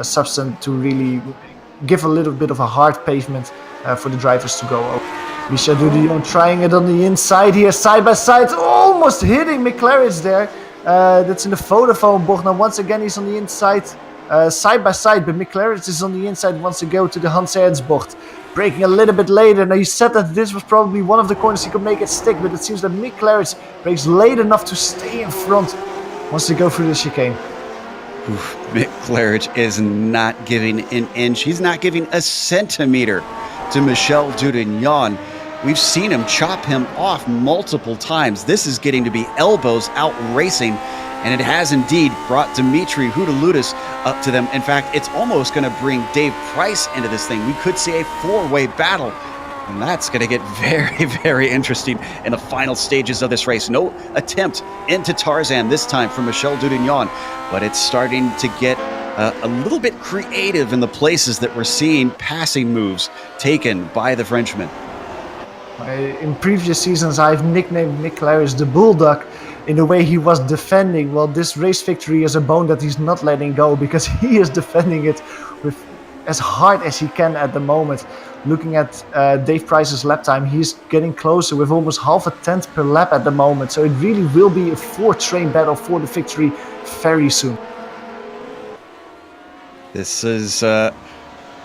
substance to really give a little bit of a hard pavement for the drivers to go over. Michel Dudillon trying it on the inside here, side by side, almost hitting Mick Claridge there. That's in the Vodafone bocht. Now once again he's on the inside, side by side, but Mick Claridge is on the inside once to go to the Hans Ernst bocht. Braking a little bit later. Now you said that this was probably one of the corners he could make it stick, but it seems that Mick Claridge brakes late enough to stay in front once to go through the chicane. Mick Claridge is not giving an inch. He's not giving a centimeter to Michel Dudignon. We've seen him chop him off multiple times. This is getting to be elbows out racing, And it has indeed brought Dimitri Houda-Lotus up to them. In fact, it's almost going to bring Dave Price into this thing. We could see a four-way battle. And that's going to get very, very interesting in the final stages of this race. No attempt into Tarzan this time from Michel Dudignon, but it's starting to get a little bit creative in the places that we're seeing passing moves taken by the Frenchman. In previous seasons, I've nicknamed Mick Claris the Bulldog in the way he was defending. Well, this race victory is a bone that he's not letting go, because he is defending it with as hard as he can at the moment. Looking at Dave Price's lap time, he's getting closer with almost half a tenth per lap at the moment. So it really will be a four-train battle for the victory very soon. This is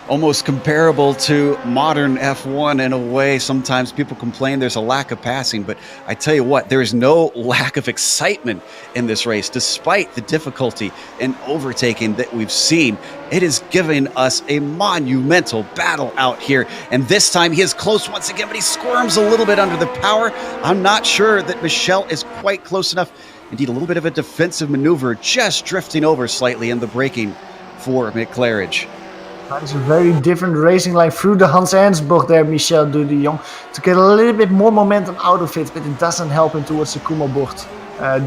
almost comparable to modern F1 in a way. Sometimes people complain there's a lack of passing, but I tell you what, there is no lack of excitement in this race. Despite the difficulty in overtaking that we've seen, it is giving us a monumental battle out here. And this time he is close once again, but he squirms a little bit under the power. I'm not sure that Michel is quite close enough. Indeed, a little bit of a defensive maneuver, just drifting over slightly in the braking for Mick Claridge. It's a very different racing line through the Hans Ernst-bocht there, Michel Dudignon, to get a little bit more momentum out of it, but it doesn't help him towards the Kuma-bocht.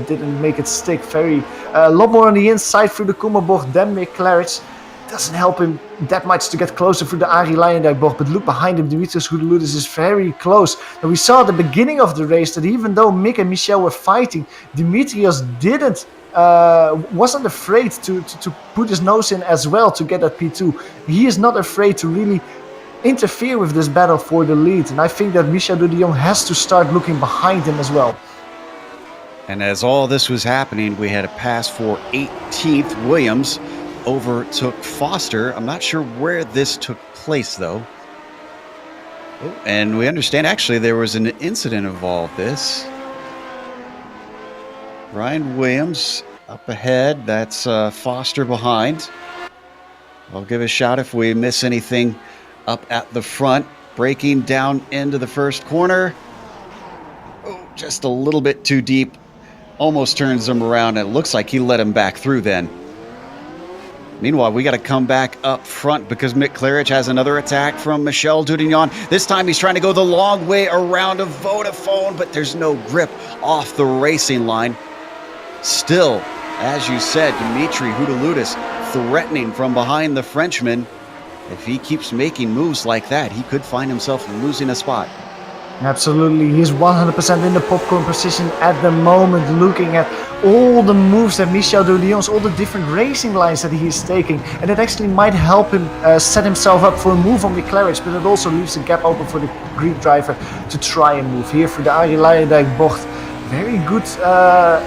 Didn't make it stick a lot more on the inside through the Kuma-bocht than Mick Claridge. Doesn't help him that much to get closer through the Arie Luijendijk-bocht, but look behind him, Dimitri Houda-Lotus is very close. And we saw at the beginning of the race that even though Mick and Michel were fighting, Dimitrios wasn't afraid to put his nose in as well to get that P2. He is not afraid to really interfere with this battle for the lead, and I think that Michel Dudignon has to start looking behind him as well. And as all this was happening, we had a pass for 18th. Williams overtook Foster. I'm not sure where this took place though. And we understand actually there was an incident involved this. Ryan Williams up ahead. That's Foster behind. I'll give a shout if we miss anything up at the front. Braking down into the first corner. Oh, just a little bit too deep. Almost turns him around, and it looks like he let him back through then. Meanwhile, we got to come back up front because Mick Claridge has another attack from Michel Dudignon. This time he's trying to go the long way around a Vodafone, but there's no grip off the racing line. Still, as you said, Dimitri Houda-Lotus threatening from behind the Frenchman. If he keeps making moves like that, he could find himself losing a spot. Absolutely, he's 100% in the popcorn position at the moment, looking at all the moves that Michel Dudignon's, all the different racing lines that he's taking, and it actually might help him set himself up for a move on Mick Claridge, but it also leaves a gap open for the Greek driver to try and move here through the Arie Luijendijk-bocht. Very good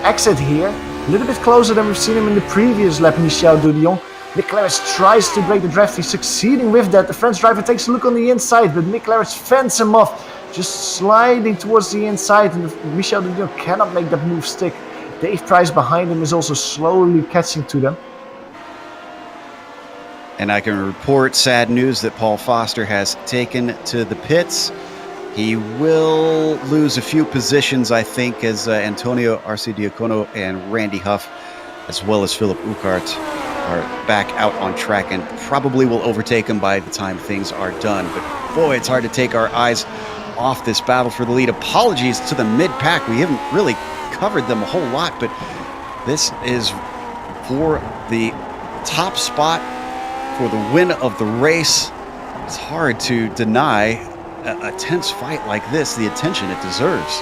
exit here, a little bit closer than we've seen him in the previous lap, Michel Dudignon. Mick Claridge tries to break the draft, he's succeeding with that. The French driver takes a look on the inside, but Mick Claridge fends him off, just sliding towards the inside, and Michel Dudignon cannot make that move stick. Dave Price behind him is also slowly catching to them. And I can report sad news that Paul Foster has taken to the pits. He will lose a few positions, I think, as Antonio Arcidiacono and Randy Huff, as well as Philippe Uckart, are back out on track and probably will overtake him by the time things are done. But boy, it's hard to take our eyes off this battle for the lead. Apologies to the mid-pack. We haven't really covered them a whole lot, but this is for the top spot for the win of the race. It's hard to deny a tense fight like this the attention it deserves.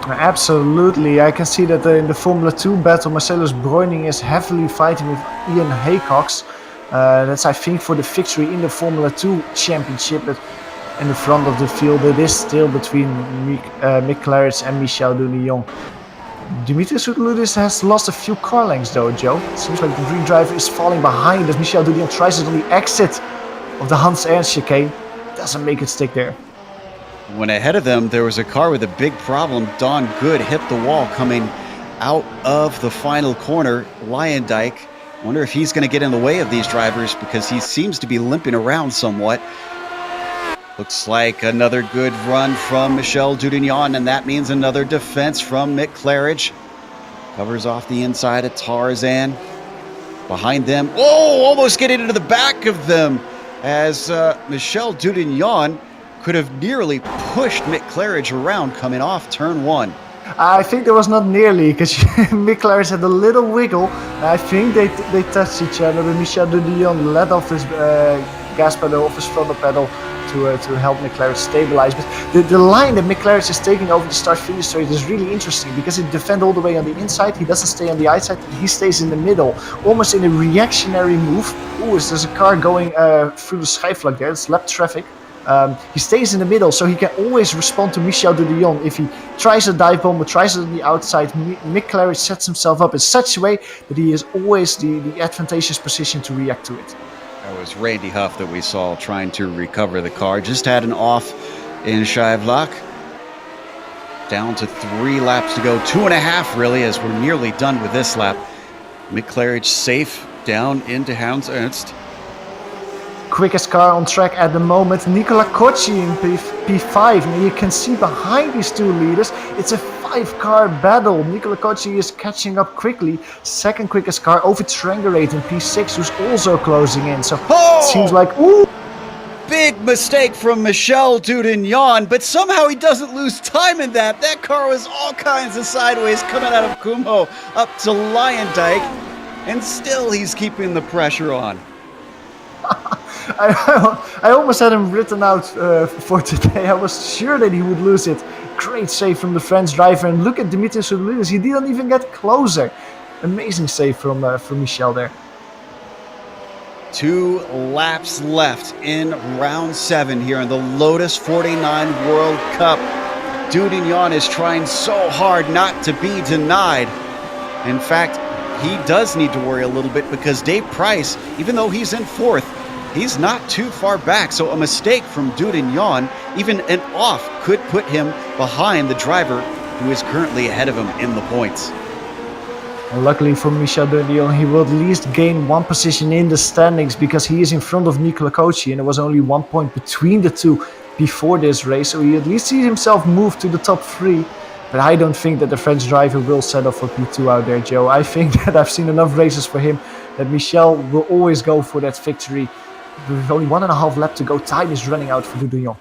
Absolutely, I can see that in the Formula 2 battle, Marcellus Breuning is heavily fighting with Ian Haycox. That's, I think, for the victory in the Formula 2 championship. But in the front of the field, it is still between Mick Claridge and Michel Dudignon. Dimitri Houda-Lotus has lost a few car lengths though, Joe. It seems like the Greek driver is falling behind as Michel Dudignon tries it on the exit of the Hans Ernst chicane. Doesn't make it stick there. When ahead of them, there was a car with a big problem. Don Good hit the wall coming out of the final corner. Luijendijk, wonder if he's going to get in the way of these drivers because he seems to be limping around somewhat. Looks like another good run from Michel Dudignon, and that means another defense from Mick Claridge. Covers off the inside of Tarzan. Behind them, almost getting into the back of them as Michel Dudignon could have nearly pushed Mick Claridge around coming off turn 1. I think there was not nearly, because Mick Claridge had a little wiggle. I think they touched each other, but Michel Dudignon let off his gas pedal, off his throttle pedal to help Mick Claridge stabilize. But the line that Mick Claridge is taking over the start-finish straight is really interesting, because he defends all the way on the inside, he doesn't stay on the outside, he stays in the middle, almost in a reactionary move. There's a car going through the Schijfvlak there, it's lap traffic. He stays in the middle, so he can always respond to Michel Dudignon. If he tries a dive bomb or tries it on the outside, Mick Claridge sets himself up in such a way that he is always the advantageous position to react to it. That was Randy Huff that we saw trying to recover the car. Just had an off in Schijfvlak. Down to 3 laps to go. 2.5 really, as we're nearly done with this lap. Mick Claridge safe down into Hans Ernst. Quickest car on track at the moment, Nicola Cocci in P5, and you can see behind these two leaders, it's a 5-car battle. Nicola Cocci is catching up quickly, second quickest car over Trangerate in P6, who's also closing in, so it seems like, Big mistake from Michel Dudignon, but somehow he doesn't lose time in that. That car was all kinds of sideways coming out of Kumho up to Lyondijk, and still he's keeping the pressure on. I almost had him written out for today. I was sure that he would lose it. Great save from the French driver, and look at Dimitrios Soudoulis. He didn't even get closer. Amazing save from Michel there. 2 laps left in round 7 here in the Lotus 49 World Cup. Dudignon is trying so hard not to be denied. In fact, he does need to worry a little bit, because Dave Price, even though he's in 4th, he's not too far back, so a mistake from Dudignon, even an off, could put him behind the driver who is currently ahead of him in the points. And luckily for Michel Dudignon, he will at least gain 1 position in the standings, because he is in front of Nicola Cocci, and there was only 1 point between the two before this race, so he at least sees himself move to the top 3. But I don't think that the French driver will settle for P2 out there, Joe. I think that I've seen enough races for him that Michel will always go for that victory. With only 1.5 lap to go, time is running out for Dudignon.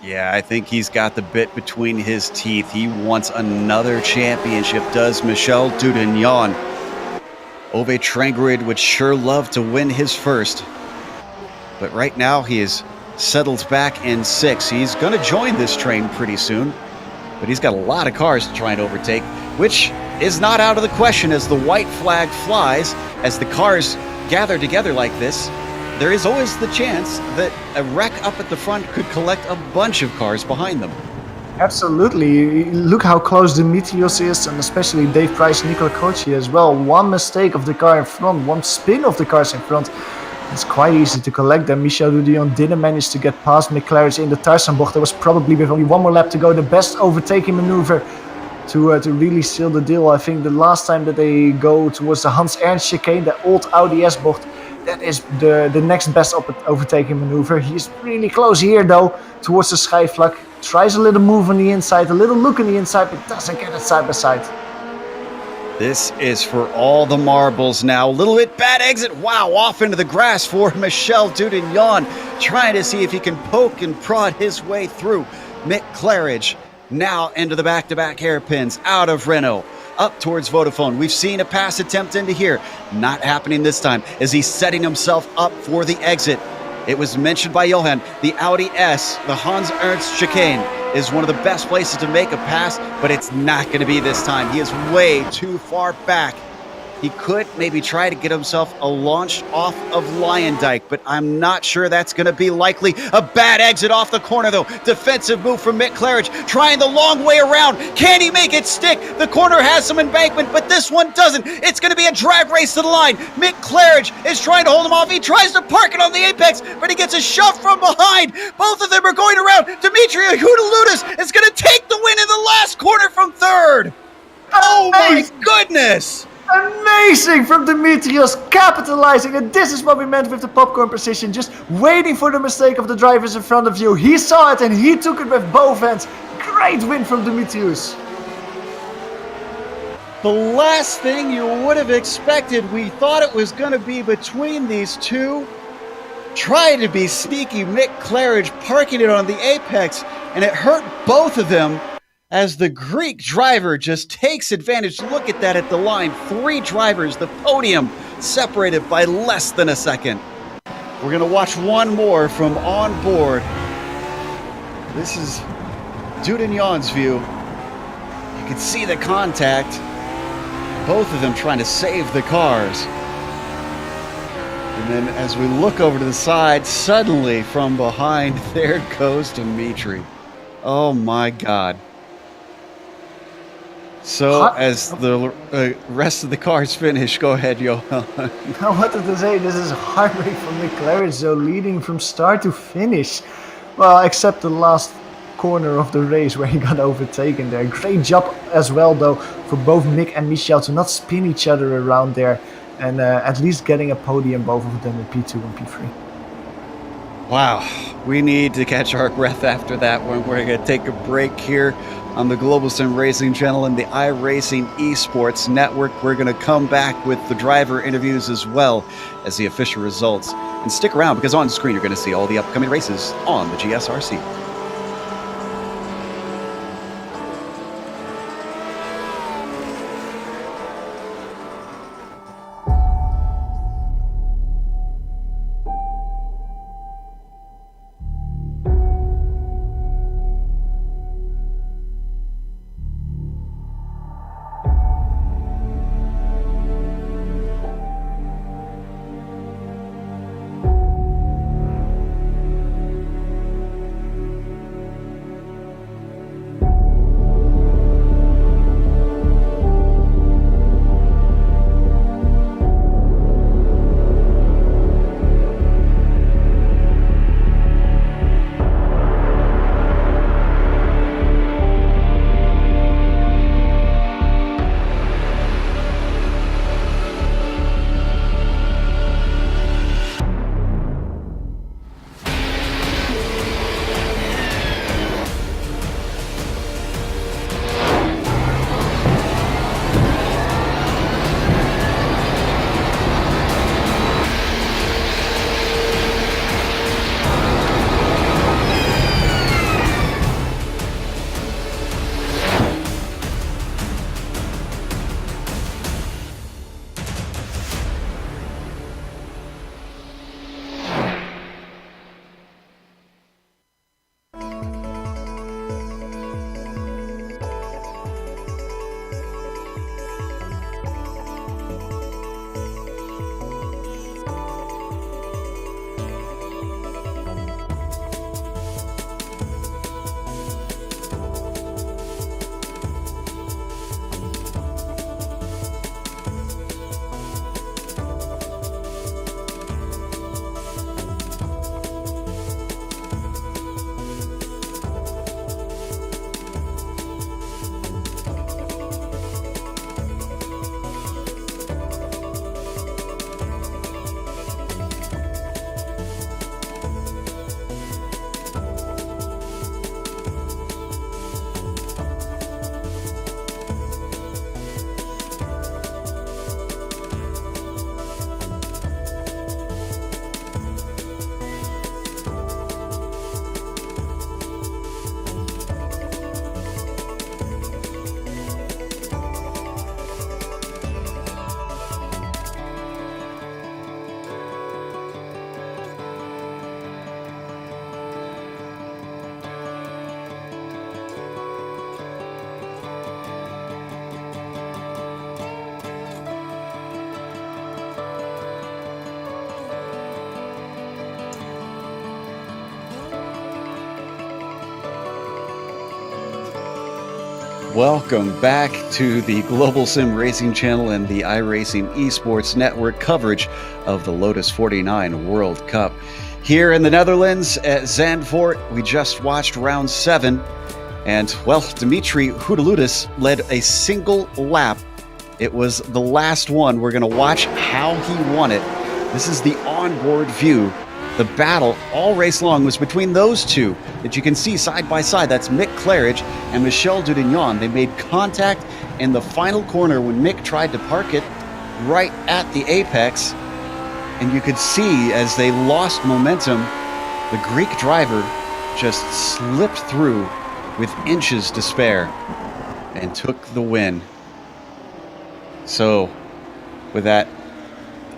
Yeah, I think he's got the bit between his teeth. He wants another championship, does Michel Dudignon. Ove Trangerud would sure love to win his first. But right now he is settled back in 6th. He's going to join this train pretty soon. But he's got a lot of cars to try and overtake, which is not out of the question as the white flag flies. As the cars gather together like this, there is always the chance that a wreck up at the front could collect a bunch of cars behind them. Absolutely. Look how close Dimitrios is, and especially Dave Price, Nicola Cocci as well. 1 mistake of the car in front, 1 spin of the cars in front. It's quite easy to collect them. Michel Dudignon didn't manage to get past Mick Claridge in the Tarzanbocht. There was probably, with only 1 more lap to go, the best overtaking maneuver to really seal the deal. I think the last time that they go towards the Hans Ernst chicane, the old Audi S-bocht, that is the next best overtaking maneuver. He's really close here though, towards the Schijfvlak. Tries a little move on the inside, a little look on the inside, but doesn't get it side by side. This is for all the marbles now. A little bit bad exit. Wow, off into the grass for Michel Dudignon, trying to see if he can poke and prod his way through. Mick Claridge now into the back-to-back hairpins out of Renault. Up towards Vodafone. We've seen a pass attempt into here. Not happening this time as he's setting himself up for the exit. It was mentioned by Johan, the Audi S, the Hans Ernst chicane, is one of the best places to make a pass, but it's not going to be this time. He is way too far back. He could maybe try to get himself a launch off of Lyondijk, but I'm not sure that's going to be likely. A bad exit off the corner, though. Defensive move from Mick Claridge, trying the long way around. Can he make it stick? The corner has some embankment, but this one doesn't. It's going to be a drag race to the line. Mick Claridge is trying to hold him off. He tries to park it on the apex, but he gets a shove from behind. Both of them are going around. Dimitrios Soudoulis is going to take the win in the last corner from 3rd. Oh my goodness! Amazing from Dimitrios, capitalizing, and this is what we meant with the popcorn precision, just waiting for the mistake of the drivers in front of you. He saw it and he took it with both hands. Great win from Dimitrios. The last thing you would have expected, we thought it was going to be between these two. Trying to be sneaky, Mick Claridge parking it on the apex, and it hurt both of them as the Greek driver just takes advantage. Look at that at the line. 3 drivers, the podium separated by less than a second. We're going to watch one more from on board. This is Dudignon's view. You can see the contact. Both of them trying to save the cars. And then as we look over to the side, suddenly from behind, there goes Dimitri. Oh my God. So as the rest of the cars finish, go ahead, Johan. I wanted to say this is heartbreak for Mick Claridge, though, leading from start to finish. Well, except the last corner of the race where he got overtaken there. Great job as well, though, for both Mick and Michel to not spin each other around there, and at least getting a podium, both of them in P2 and P3. Wow, we need to catch our breath after that one. We're going to take a break here on the Global Sim Racing channel and the iRacing Esports Network. We're going to come back with the driver interviews as well as the official results. And stick around, because on screen you're going to see all the upcoming races on the GSRC. Welcome back to the Global Sim Racing channel and the iRacing Esports Network coverage of the Lotus 49 World Cup. Here in the Netherlands at Zandvoort, we just watched round 7, and, well, Dimitri Houdeludis led a single lap. It was the last one. We're going to watch how he won it. This is the onboard view. The battle all race long was between those two that you can see side by side. That's Mick Claridge and Michel Dudignon. They made contact in the final corner when Mick tried to park it right at the apex. And you could see as they lost momentum, the Greek driver just slipped through with inches to spare and took the win. So with that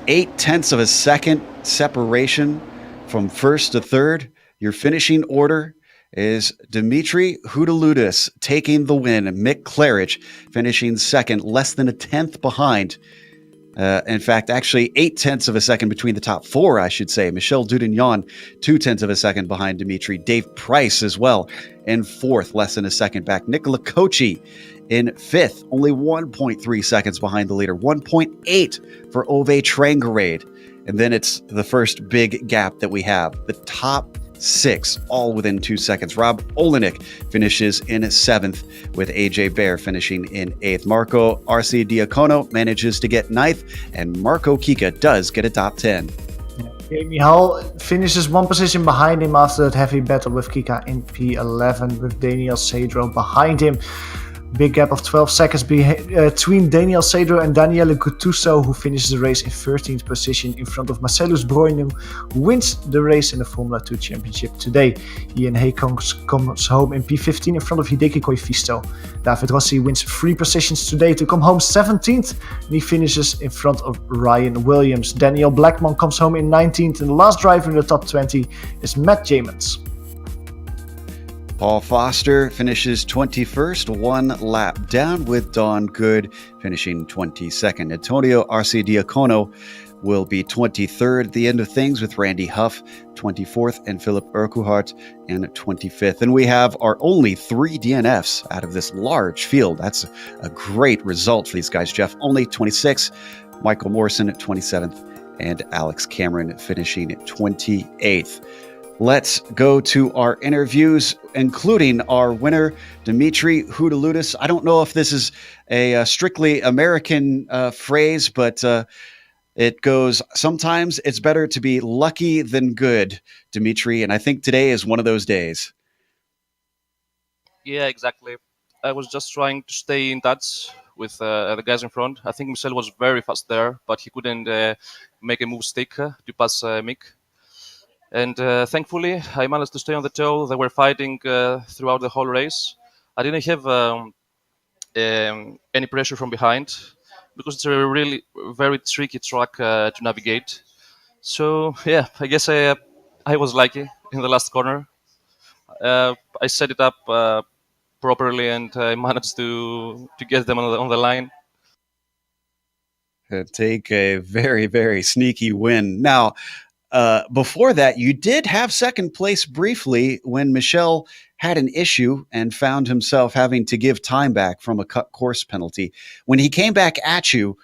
0.8 of a second separation from first to third, your finishing order is Dimitri Houdeludis taking the win. Mick Claridge finishing second, less than 1/10 behind. In fact, actually 0.8 of a second between the top four, I should say. Michel Dudignon, 0.2 of a second behind Dimitri. Dave Price as well in fourth, less than a second back. Nicola Kochi in fifth, only 1.3 seconds behind the leader. 1.8 for Ove Trangerade. And then it's the first big gap that we have. The top six, all within 2 seconds. Rob Olenek finishes in seventh, with AJ Bear finishing in eighth. Marco RC Diacono manages to get ninth, and Marco Kika does get a top 10. Jamie Hull finishes one position behind him after that heavy battle with Kika in P11, with Daniel Cedro behind him. Big gap of 12 seconds between Daniel Cedro and Daniele Guttuso, who finishes the race in 13th position in front of Marcellus Broinum, who wins the race in the Formula 2 Championship today. Ian Hay comes home in P15 in front of Hideki Koifisto. David Rossi wins 3 positions today to come home 17th, and he finishes in front of Ryan Williams. Daniel Blackman comes home in 19th, and the last driver in the top 20 is Matt Jamons. Paul Foster finishes 21st, one lap down, with Don Good finishing 22nd. Antonio Arcidiacono will be 23rd at the end of things, with Randy Huff 24th and Philip Urquhart in 25th. And we have our only 3 DNFs out of this large field. That's a great result for these guys. Jeff only 26th, Michael Morrison at 27th, and Alex Cameron finishing at 28th. Let's go to our interviews, including our winner, Dimitri Houdeludis. I don't know if this is a strictly American phrase, but it goes, sometimes it's better to be lucky than good, Dimitri. And I think today is one of those days. Yeah, exactly. I was just trying to stay in touch with the guys in front. I think Michel was very fast there, but he couldn't make a move stick to pass Mick. And thankfully, I managed to stay on the toe. They were fighting throughout the whole race. I didn't have any pressure from behind, because it's a really very tricky track to navigate. So yeah, I guess I was lucky in the last corner. I set it up properly, and I managed to get them on the line. Take a very, very sneaky win. Now, before that, you did have second place briefly when Michel had an issue and found himself having to give time back from a cut course penalty. When he came back at you,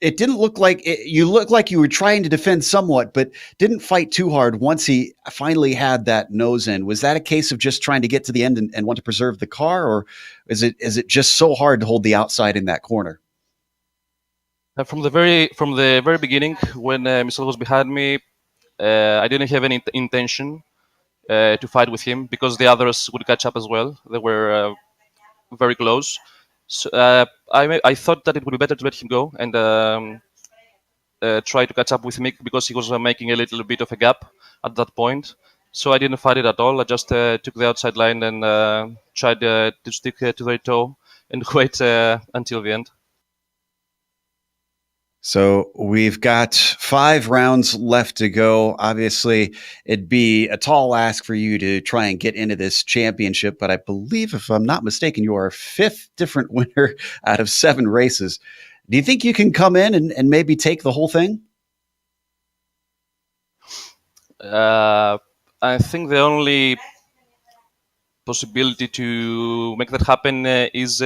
it didn't look like you looked like you were trying to defend somewhat, but didn't fight too hard once he finally had that nose in. Was that a case of just trying to get to the end and want to preserve the car, or is it just so hard to hold the outside in that corner? From the very beginning, when Michel was behind me, I didn't have any intention to fight with him, because the others would catch up as well. They were very close. So I thought that it would be better to let him go and try to catch up with Mick, because he was making a little bit of a gap at that point. So I didn't fight it at all. I just took the outside line and tried to stick to the toe and wait until the end. So we've got 5 rounds left to go. Obviously, it'd be a tall ask for you to try and get into this championship, but I believe, if I'm not mistaken, you are our 5th different winner out of 7 races. Do you think you can come in and maybe take the whole thing? I think the only possibility to make that happen is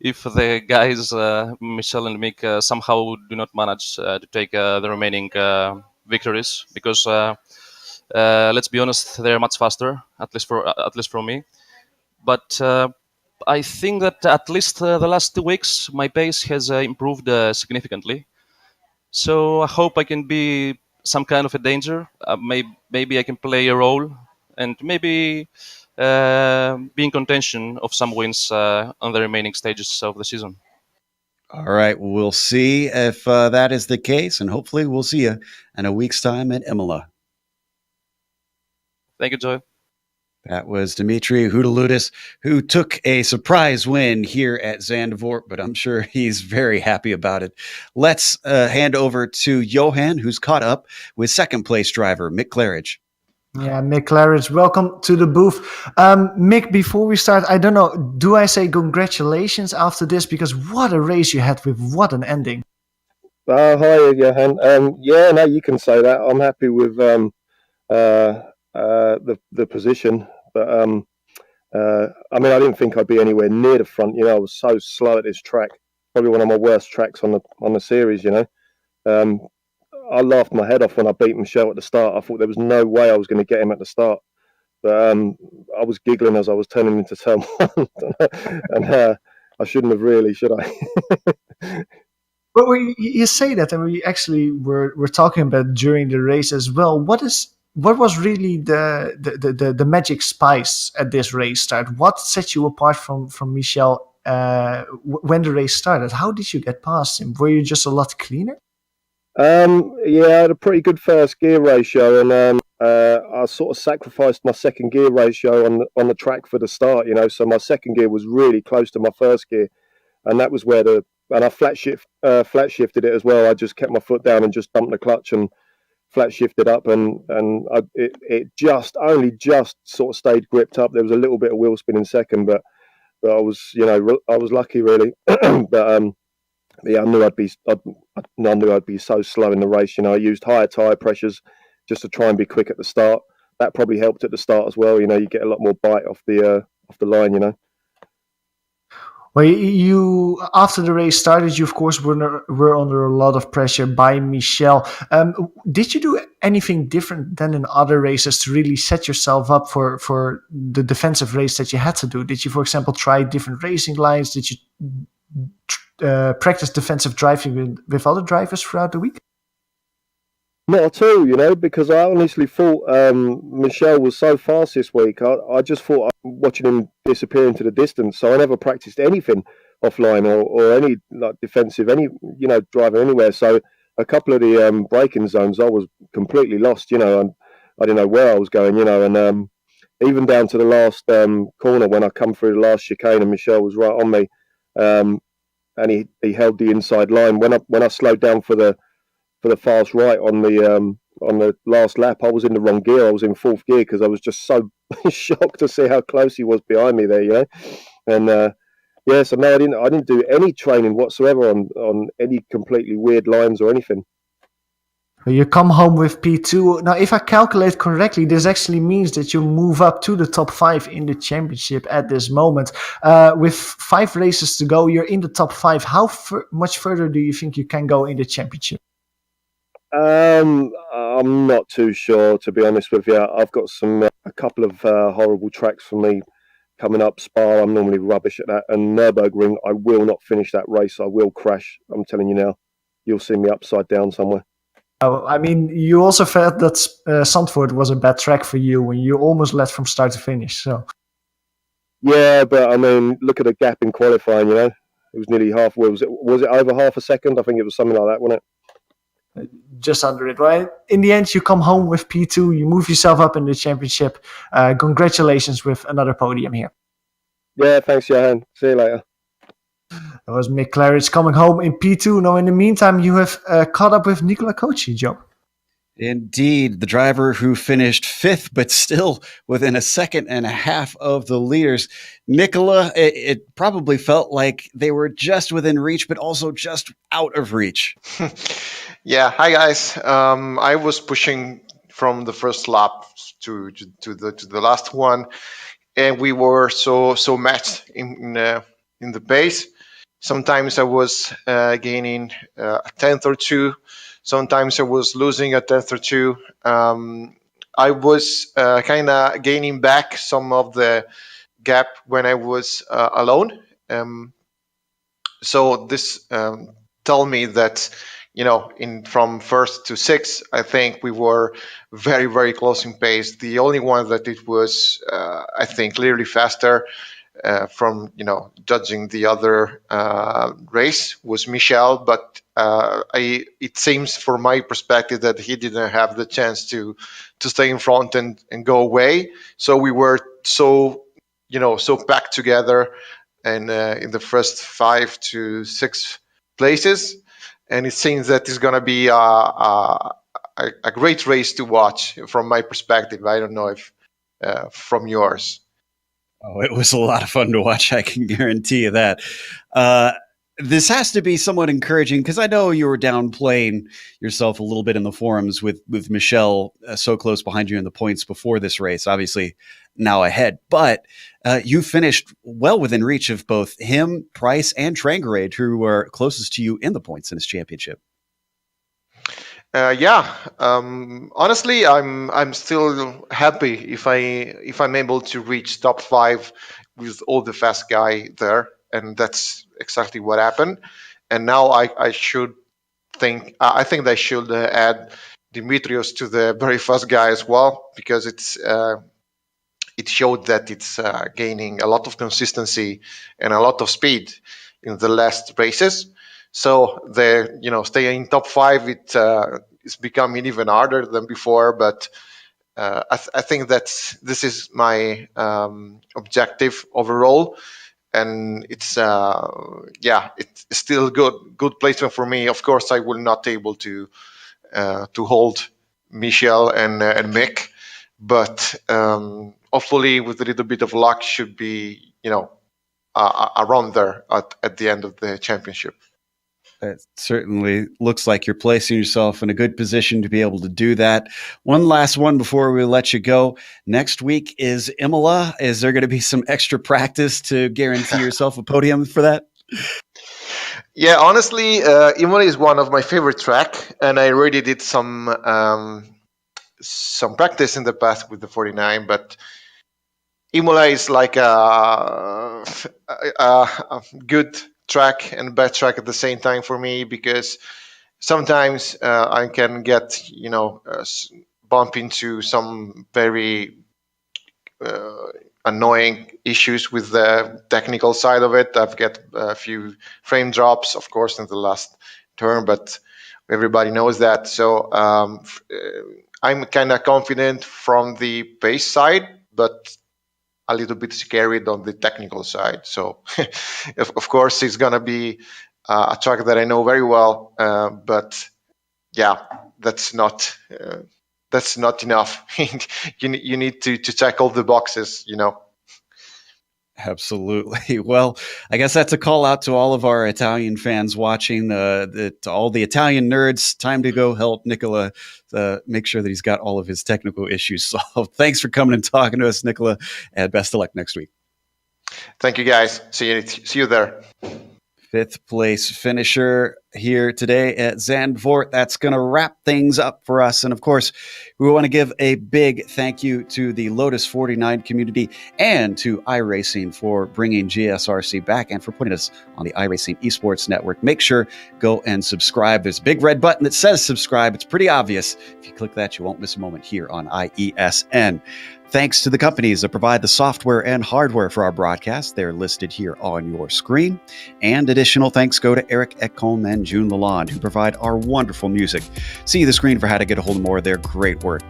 if the guys, Michel and Mick, somehow do not manage to take the remaining victories, because let's be honest, they're much faster, at least for me. But I think that at least the last 2 weeks, my pace has improved significantly. So I hope I can be some kind of a danger. Maybe I can play a role, and maybe be in contention of some wins on the remaining stages of the season. All right, we'll see if that is the case, and hopefully we'll see you in a week's time at Imola. Thank you, Joy. That was Dimitri Houdeludis, who took a surprise win here at Zandvoort, but I'm sure he's very happy about it. Let's hand over to Johan, who's caught up with second place driver Mick Claridge. Yeah, Mick Claridge, welcome to the booth. Mick, before we start, I don't know, do I say congratulations after this? Because what a race you had with what an ending. Hi, Johan. Yeah, no, you can say that. I'm happy with the position, but I mean, I didn't think I'd be anywhere near the front. I was so slow at this track. Probably one of my worst tracks on the series. I laughed my head off when I beat Michel at the start. I thought there was no way I was going to get him at the start, but I was giggling as I was turning into turn one, and I shouldn't have really, should I? But you say that, and we actually were talking about during the race as well. What was really the magic spice at this race start? What set you apart from Michel when the race started? How did you get past him? Were you just a lot cleaner? Yeah, I had a pretty good first gear ratio, and I sort of sacrificed my second gear ratio on the track for the start. So my second gear was really close to my first gear, and that was where I flat shifted it as well. I just kept my foot down and just dumped the clutch and flat shifted up, and it only just sort of stayed gripped up. There was a little bit of wheel spin in second, but I was lucky really. But yeah, I knew I'd be so slow in the race. I used higher tire pressures just to try and be quick at the start. That probably helped at the start as well. You get a lot more bite off the line. Well, you after the race started, you of course were under a lot of pressure by Michel. Did you do anything different than in other races to really set yourself up for the defensive race that you had to do? Did you, for example, try different racing lines? Did you practice defensive driving with other drivers throughout the week? Not at all, because I honestly thought Michel was so fast this week. I just thought watching him disappear into the distance. So I never practiced anything offline or any defensive, driving anywhere. So a couple of the braking zones, I was completely lost, and I didn't know where I was going, and even down to the last corner when I come through the last chicane and Michel was right on me, and he held the inside line. When I slowed down for the fast right on the last lap, I was in the wrong gear. I was in fourth gear because I was just so shocked to see how close he was behind me there, And so no, I didn't do any training whatsoever on any completely weird lines or anything. You come home with P2. Now, if I calculate correctly, this actually means that you move up to the top 5 in the championship at this moment. With 5 races to go, you're in the top 5. How much further do you think you can go in the championship? I'm not too sure, to be honest with you. I've got a couple of horrible tracks for me coming up. Spa, I'm normally rubbish at that, and Nürburgring, I will not finish that race. I will crash. I'm telling you now. You'll see me upside down somewhere. I mean, you also felt that Zandvoort was a bad track for you when you almost led from start to finish. So. Yeah, but I mean, look at the gap in qualifying. It was nearly half. Was it over half a second? I think it was something like that, wasn't it? Just under it, right? In the end, you come home with P2. You move yourself up in the championship. Congratulations with another podium here. Yeah, thanks, Johan. See you later. That was Mick Claridge coming home in P2. Now, in the meantime, you have caught up with Nicola Kochi, Joe. Indeed, the driver who finished 5th, but still within a second and a half of the leaders. Nicola, it probably felt like they were just within reach, but also just out of reach. Yeah, hi guys. I was pushing from the first lap to the last one, and we were so matched in the pace. Sometimes I was gaining a tenth or two. Sometimes I was losing a tenth or two. I was kind of gaining back some of the gap when I was alone. So this told me that from first to sixth, I think we were very, very close in pace. The only one that it was, I think, clearly faster from judging the other race was Michel, but it seems from my perspective that he didn't have the chance to stay in front and go away. So we were so packed together and in the first 5 to 6 places, and it seems that it's going to be a great race to watch from my perspective. I don't know if from yours. Oh, it was a lot of fun to watch. I can guarantee you that. This has to be somewhat encouraging because I know you were downplaying yourself a little bit in the forums with Michel so close behind you in the points before this race, obviously now ahead. But you finished well within reach of both him, Price, and Trangerade, who were closest to you in the points in this championship. Honestly, I'm still happy if I'm able to reach top 5 with all the fast guy there, and that's exactly what happened. And now I think they should add Dimitrios to the very fast guy as well, because it showed that it's gaining a lot of consistency and a lot of speed in the last races. So staying in top 5, it's becoming even harder than before. But I think that this is my objective overall, and it's still good placement for me. Of course, I will not able to hold Michel and Mick, but hopefully with a little bit of luck, should be around there at the end of the championship. It certainly looks like you're placing yourself in a good position to be able to do that. One last one before we let you go. Next week is Imola. Is there going to be some extra practice to guarantee yourself a podium for that? Yeah, honestly, Imola is one of my favorite track, and I already did some practice in the past with the 49, but Imola is like a good track and bad track at the same time for me, because sometimes I can get bump into some very annoying issues with the technical side of it. I've got a few frame drops, of course, in the last turn, but everybody knows that. So I'm kind of confident from the pace side, but a little bit scared on the technical side. So, of course, it's going to be a track that I know very well. But yeah, that's not enough. You need to check all the boxes, Absolutely. Well, I guess that's a call out to all of our Italian fans watching, to all the Italian nerds. Time to go help Nicola make sure that he's got all of his technical issues solved. Thanks for coming and talking to us, Nicola, and best of luck next week. Thank you, guys. See you there. 5th place finisher here today at Zandvoort. That's going to wrap things up for us. And of course, we want to give a big thank you to the Lotus 49 community and to iRacing for bringing GSRC back and for putting us on the iRacing Esports Network. Make sure go and subscribe. There's a big red button that says subscribe. It's pretty obvious. If you click that, you won't miss a moment here on IESN. Thanks to the companies that provide the software and hardware for our broadcast. They're listed here on your screen. And additional thanks go to Eric Ekholm and June Lalonde, who provide our wonderful music. See the screen for how to get a hold of more of their great work.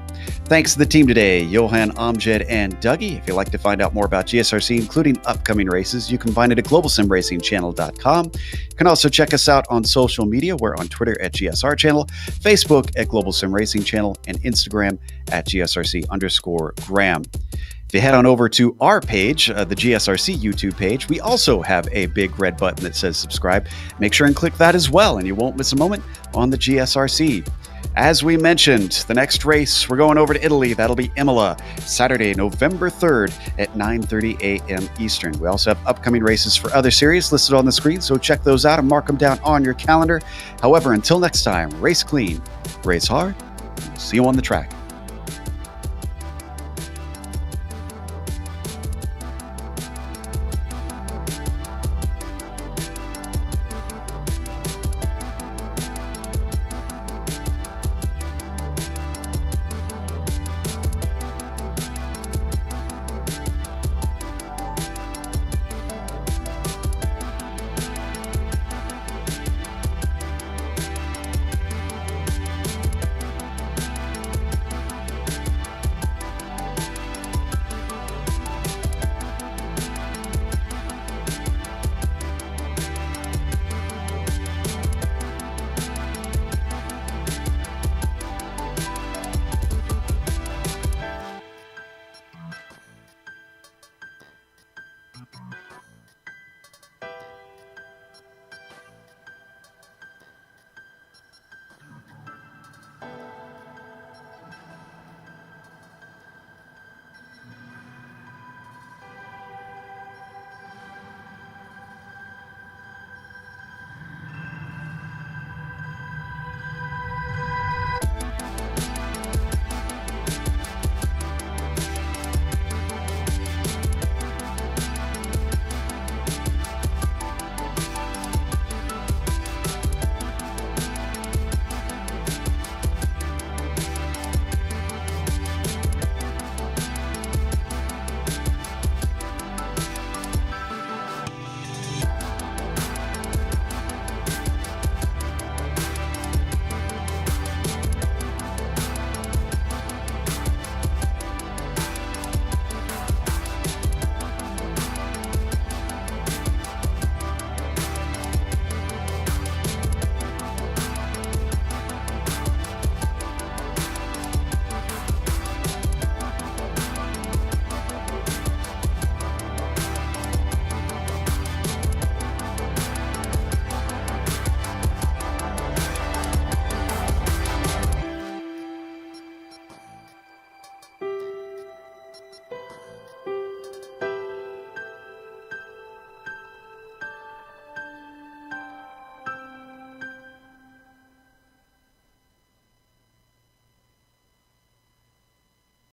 Thanks to the team today, Johan, Amjad, and Dougie. If you'd like to find out more about GSRC, including upcoming races, you can find it at globalsimracingchannel.com. You can also check us out on social media. We're on Twitter at GSR Channel, Facebook at Global Sim Racing Channel, and Instagram at GSRC_Graham. If you head on over to our page, the GSRC YouTube page, we also have a big red button that says subscribe. Make sure and click that as well, and you won't miss a moment on the GSRC. As we mentioned, the next race, we're going over to Italy. That'll be Imola, Saturday, November 3rd at 9:30 a.m. Eastern. We also have upcoming races for other series listed on the screen, so check those out and mark them down on your calendar. However, until next time, race clean, race hard, see you on the track.